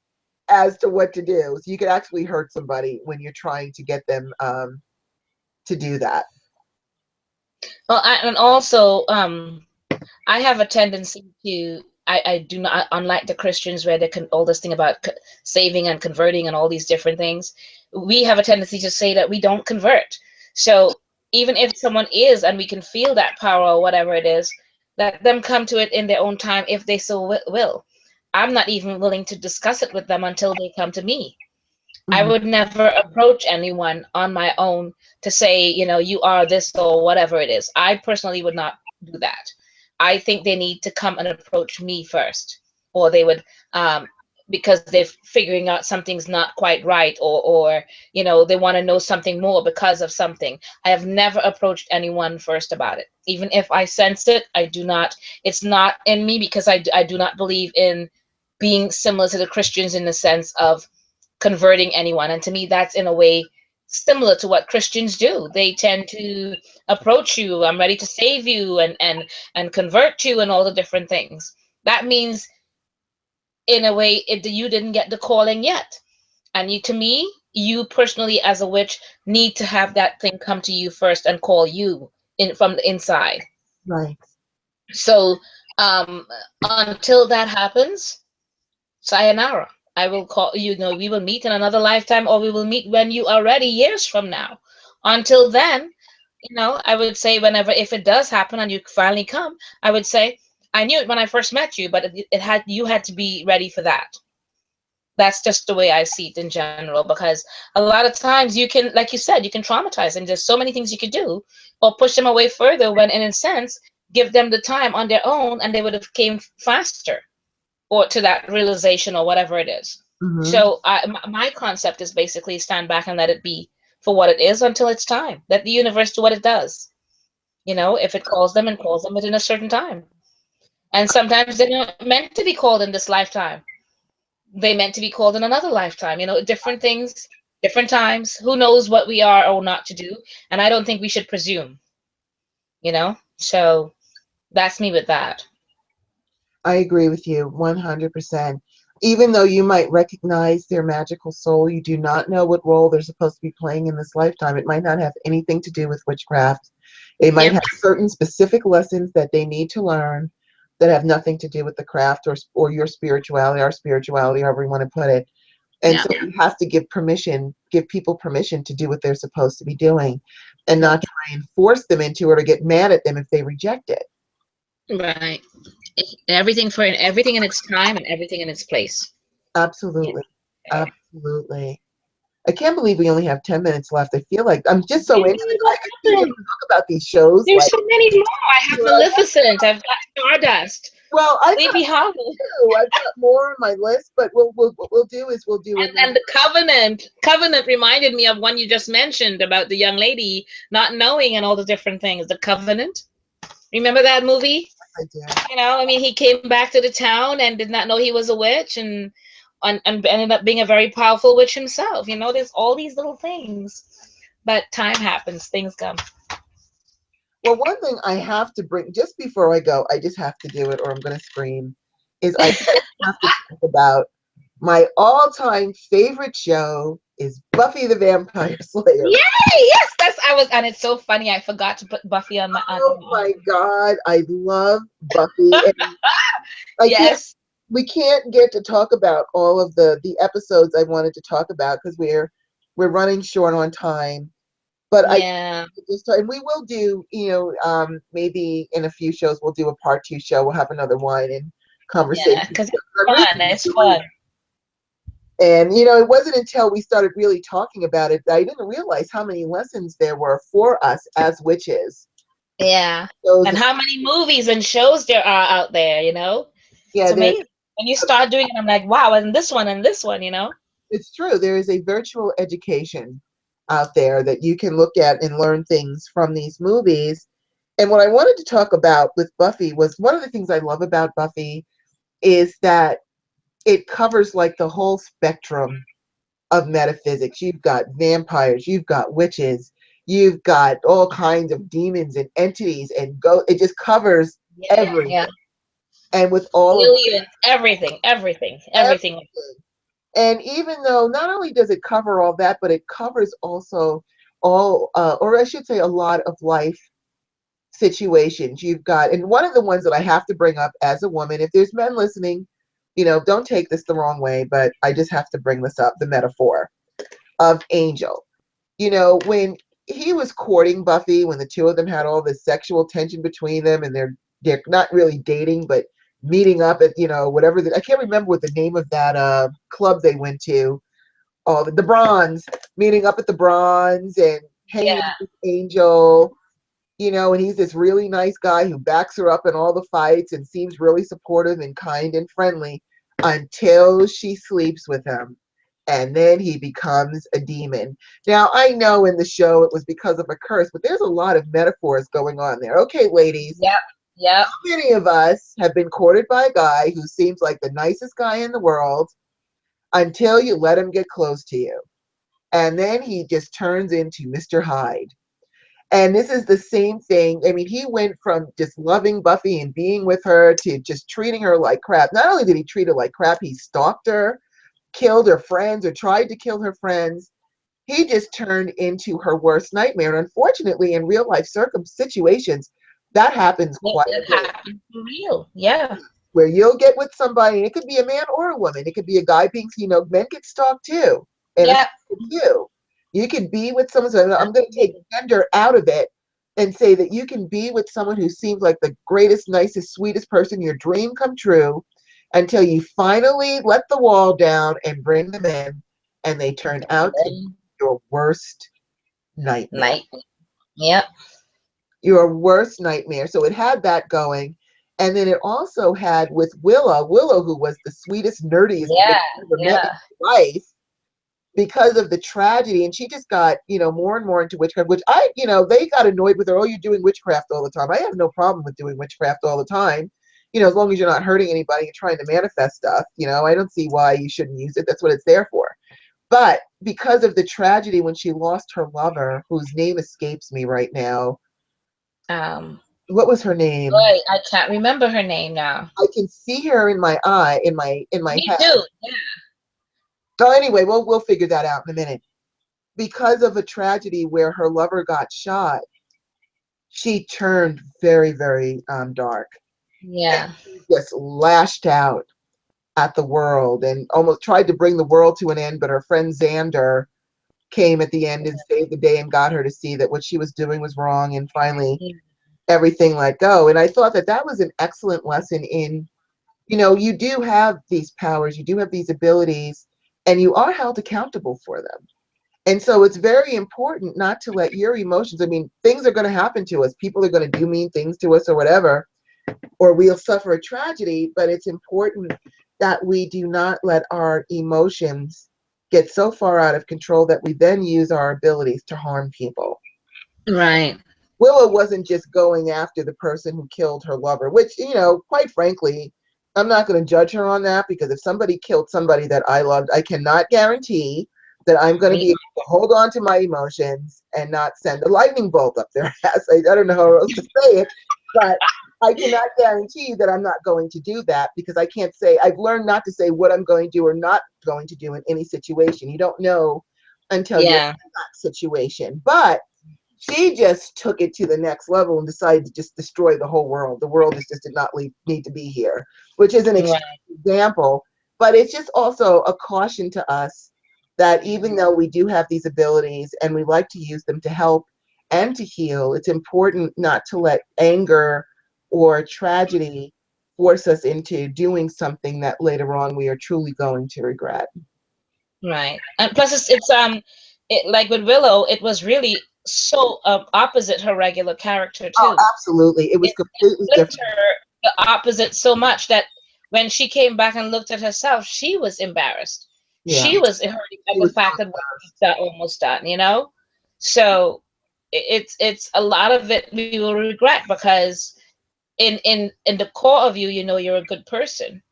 as to what to do. So you could actually hurt somebody when you're trying to get them to do that. Well, and also, I have a tendency to, I do not, unlike the Christians where they can, all this thing about saving and converting and all these different things, we have a tendency to say that we don't convert. So even if someone is, and we can feel that power or whatever it is, let them come to it in their own time if they so will. I'm not even willing to discuss it with them until they come to me. I Mhm. would never approach anyone on my own to say, you are this or whatever it is. I personally would not do that. I think they need to come and approach me first, or they would, because they're figuring out something's not quite right, or they want to know something more because of something. I have never approached anyone first about it. Even if I sense it, I do not. It's not in me because I do not believe in being similar to the Christians in the sense of converting anyone. And to me, that's in a way similar to what Christians do. They tend to approach you, I'm ready to save you and convert you and all the different things. That means in a way you didn't get the calling yet. And to me, you personally as a witch need to have that thing come to you first and call you in from the inside. Right. So um until that happens, sayonara. I will call, we will meet in another lifetime, or we will meet when you are ready years from now. Until then, I would say whenever, if it does happen and you finally come, I would say, I knew it when I first met you, but you had to be ready for that. That's just the way I see it in general, because a lot of times you can, like you said, you can traumatize them. There's so many things you could do, or push them away further when, in a sense, give them the time on their own and they would have came faster or to that realization or whatever it is. Hmm. So my concept is basically stand back and let it be for what it is until it's time. Let the universe do what it does. If it calls them, and calls them within a certain time. And sometimes they're not meant to be called in this lifetime. They meant to be called in another lifetime. Different things, different times. Who knows what we are or not to do? And I don't think we should presume. So that's me with that. I agree with you 100%. Even though you might recognize their magical soul, you do not know what role they're supposed to be playing in this lifetime. It might not have anything to do with witchcraft. It might Yep. have certain specific lessons that they need to learn that have nothing to do with the craft or your spirituality, our spirituality, however you want to put it. And Yeah. so you have to give people permission to do what they're supposed to be doing and Yep. not try and force them into it or get mad at them if they reject it. Right. Everything in its time and everything in its place. Yeah. Absolutely. Absolutely. I can't believe we only have 10 minutes left. I feel like I'm just so into it. I could keep talking about these shows. There's Like, so many more. I have you know, Maleficent. I've got Stardust. well, I've got Sleepy Hollow. two. I've got more on my list, but what we'll do is we'll do And another. the Covenant. Covenant reminded me of one you just mentioned about the young lady not knowing and all the different things. The Covenant. Remember that movie? I do. I mean, he came back to the town and did not know he was a witch, and ended up being a very powerful witch himself. There's all these little things, but time happens, things come. Well, one thing I have to bring just before I go, I just have to do it or I'm going to scream, is I have to talk about my all-time favorite show is Buffy the Vampire Slayer. Yay! Yes, and it's so funny. I forgot to put Buffy on my. Oh my God, I love Buffy. And I can't. Yes. We can't get to talk about all of the episodes I wanted to talk about because we're running short on time. But I Yeah. just and we will do, maybe in a few shows we'll do a part two show. We'll have another wine and Yeah. conversation. Because it's I really fun. It's enjoy fun. it. And it wasn't until we started really talking about it that I didn't realize how many lessons there were for us as witches. Yeah. Those, And how many movies and shows there are out there? It's yeah, amazing. When you start doing it, I'm like, wow, and this one. it's true. There is a virtual education out there that you can look at and learn things from these movies. And what I wanted to talk about with Buffy was one of the things I love about Buffy is that it covers like the whole spectrum of metaphysics. You've got vampires, you've got witches, you've got all kinds of demons and entities and it just covers Yeah. everything. Yeah. And with all of Aliens, everything. everything. And even though not only does it cover all that, but it covers also all, or I should say, a lot of life situations. You've got, and one of the ones that I have to bring up as a woman, if there's men listening, don't take this the wrong way, but I just have to bring this up, the metaphor of Angel. When he was courting Buffy, when the two of them had all this sexual tension between them, and they're not really dating, but meeting up at whatever I can't remember what the name of that club they went to. Oh, the Bronze, meeting up at the Bronze and hanging Yeah. out with Angel. And he's this really nice guy who backs her up in all the fights and seems really supportive and kind and friendly until she sleeps with him. And then he becomes a demon. Now, I know in the show it was because of a curse, but there's a lot of metaphors going on there. Okay, ladies, Yep. Yep. how many of us have been courted by a guy who seems like the nicest guy in the world until you let him get close to you? And then he just turns into Mr. Hyde. And this is the same thing. I mean, he went from just loving Buffy and being with her to just treating her like crap. Not only did he treat her like crap, he stalked her, killed her friends, or tried to kill her friends. He just turned into her worst nightmare. And unfortunately, in real life situations, that happens quite It a bit. happens for real. Yeah. Where you'll get with somebody, and it could be a man or a woman. It could be a guy being, men get stalked too. And it's Yep. you. You can be with someone, so I'm going to take gender out of it and say that you can be with someone who seems like the greatest, nicest, sweetest person, your dream come true, until you finally let the wall down and bring them in, and they turn out to be your worst nightmare. Night. Yep. Your worst nightmare. So it had that going. And then it also had with Willow, who was the sweetest, nerdiest Yeah. I've ever met in Yeah. my life, because of the tragedy. And she just got, more and more into witchcraft, which they got annoyed with her. Oh, you're doing witchcraft all the time. I have no problem with doing witchcraft all the time. As long as you're not hurting anybody and trying to manifest stuff, I don't see why you shouldn't use it. That's what it's there for. But because of the tragedy when she lost her lover, whose name escapes me right now, Um. What was her name? Boy, I can't remember her name now. I can see her in my eye, in my Me head. too. Yeah. So anyway, we'll figure that out in a minute. Because of a tragedy where her lover got shot, she turned very, very dark, and Yeah. she just lashed out at the world and almost tried to bring the world to an end. But her friend Xander came at the end and saved the day and got her to see that what she was doing was wrong. And finally, Yeah. everything let go. And I thought that that was an excellent lesson in, you do have these powers, you do have these abilities, and you are held accountable for them. And so it's very important not to let your emotions, I mean, things are going to happen to us. People are going to do mean things to us or whatever, or we'll suffer a tragedy, but it's important that we do not let our emotions get so far out of control that we then use our abilities to harm people. Right. Willow wasn't just going after the person who killed her lover, which, quite frankly, I'm not going to judge her on that, because if somebody killed somebody that I loved, I cannot guarantee that I'm going to Me. be able to hold on to my emotions and not send a lightning bolt up their ass. I don't know how else to say it, but I cannot guarantee that I'm not going to do that, because I can't say, I've learned not to say what I'm going to do or not going to do in any situation. You don't know until you're Yeah. in that situation. But she just took it to the next level and decided to just destroy the whole world. The world just did not need to be here, which is an extreme Right. example. But it's just also a caution to us that even though we do have these abilities and we like to use them to help and to heal, it's important not to let anger or tragedy force us into doing something that later on we are truly going to regret. Right. And plus, it like with Willow, it was really so opposite her regular character Oh, too. absolutely. It was It completely flipped different. her the opposite so much that when she came back and looked at herself, she was embarrassed. Yeah. She was hurting at She the was fact that what she's almost done, you know? So it's a lot of it we will regret because in the core of you, you know you're a good person.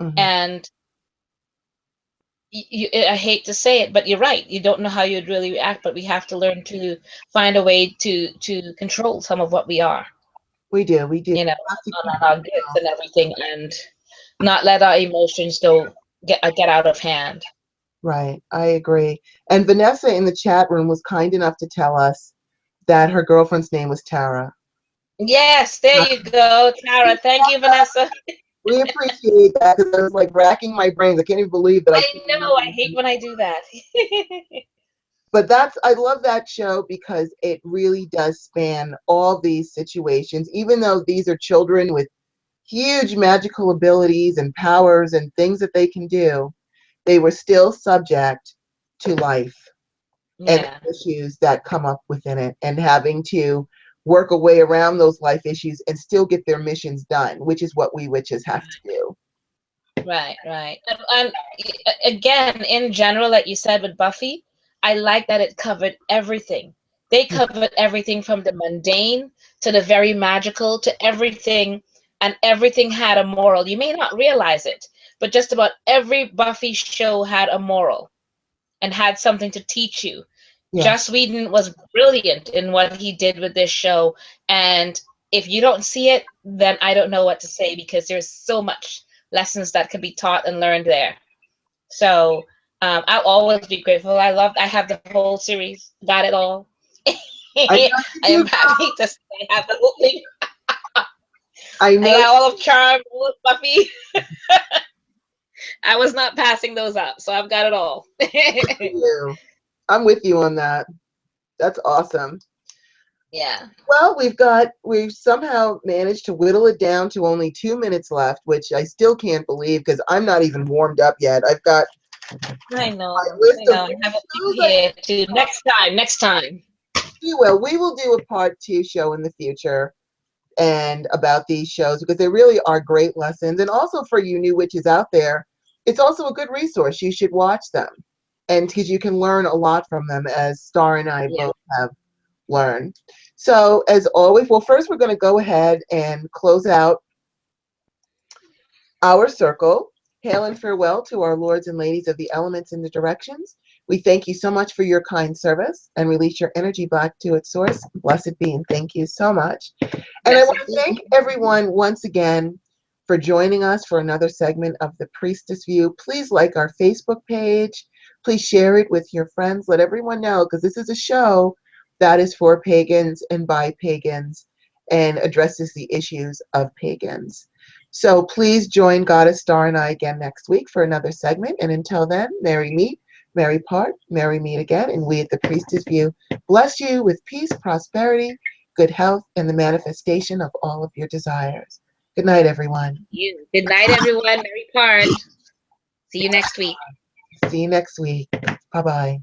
so. And I hate to say it, but you're right. You don't know how you'd really react, but we have to learn to find a way to control some of what we are, We do. you know, Have to keep on our gifts and everything, and not let our emotions go get out of hand. right. I agree. And Vanessa in the chat room was kind enough to tell us that her girlfriend's name was Tara. Yes, there you go, Tara. Thank you, Vanessa. We appreciate that, because I was like racking my brains. I can't even believe that I I couldn't know. remember I the hate name. when I do that. But I love that show because it really does span all these situations, even though these are children with huge magical abilities and powers and things that they can do, they were still subject to life and Yeah. the issues that come up within it, and having to work a way around those life issues and still get their missions done, which is what we witches have to do. Right, right. And again, in general, like you said with Buffy, I like that it covered everything. They covered everything from the mundane to the very magical to everything, and everything had a moral. You may not realize it, but just about every Buffy show had a moral and had something to teach you. Yeah, Joss Whedon was brilliant in what he did with this show, and if you don't see it, then I don't know what to say because there's so much lessons that can be taught and learned there. So I'll always be grateful. I have the whole series, got it all. I I know you am do. happy to say I have the whole thing. I I know got all of Charm, all of Buffy. I was not passing those up, so I've got it all. you. I'm with you on that. That's awesome. Yeah. Well, we've somehow managed to whittle it down to only 2 minutes left, which I still can't believe because I'm not even warmed up yet. I've got my I list of know. I have shows you I here too. Next time, next time. do. Well, we will do a part 2 show in the future and about these shows, because they really are great lessons. And also for you new witches out there, it's also a good resource. You should watch them, and because you can learn a lot from them, as Star and I Yeah. both have learned. So as always, well, first we're going to go ahead and close out our circle. Hail and farewell to our lords and ladies of the elements and the directions. We thank you so much for your kind service and release your energy back to its source. Blessed being, thank you so much. And I want Blessed to be. thank everyone once again for joining us for another segment of the Priestess View. Please like our Facebook page. Please share it with your friends. Let everyone know, because this is a show that is for pagans and by pagans and addresses the issues of pagans. So please join Goddess Star and I again next week for another segment. And until then, merry meet, merry part, merry meet again. And we at the Priestess View bless you with peace, prosperity, good health, and the manifestation of all of your desires. Good night, everyone. You. Good night, everyone. Merry part. See you next week. See you next week. Bye bye.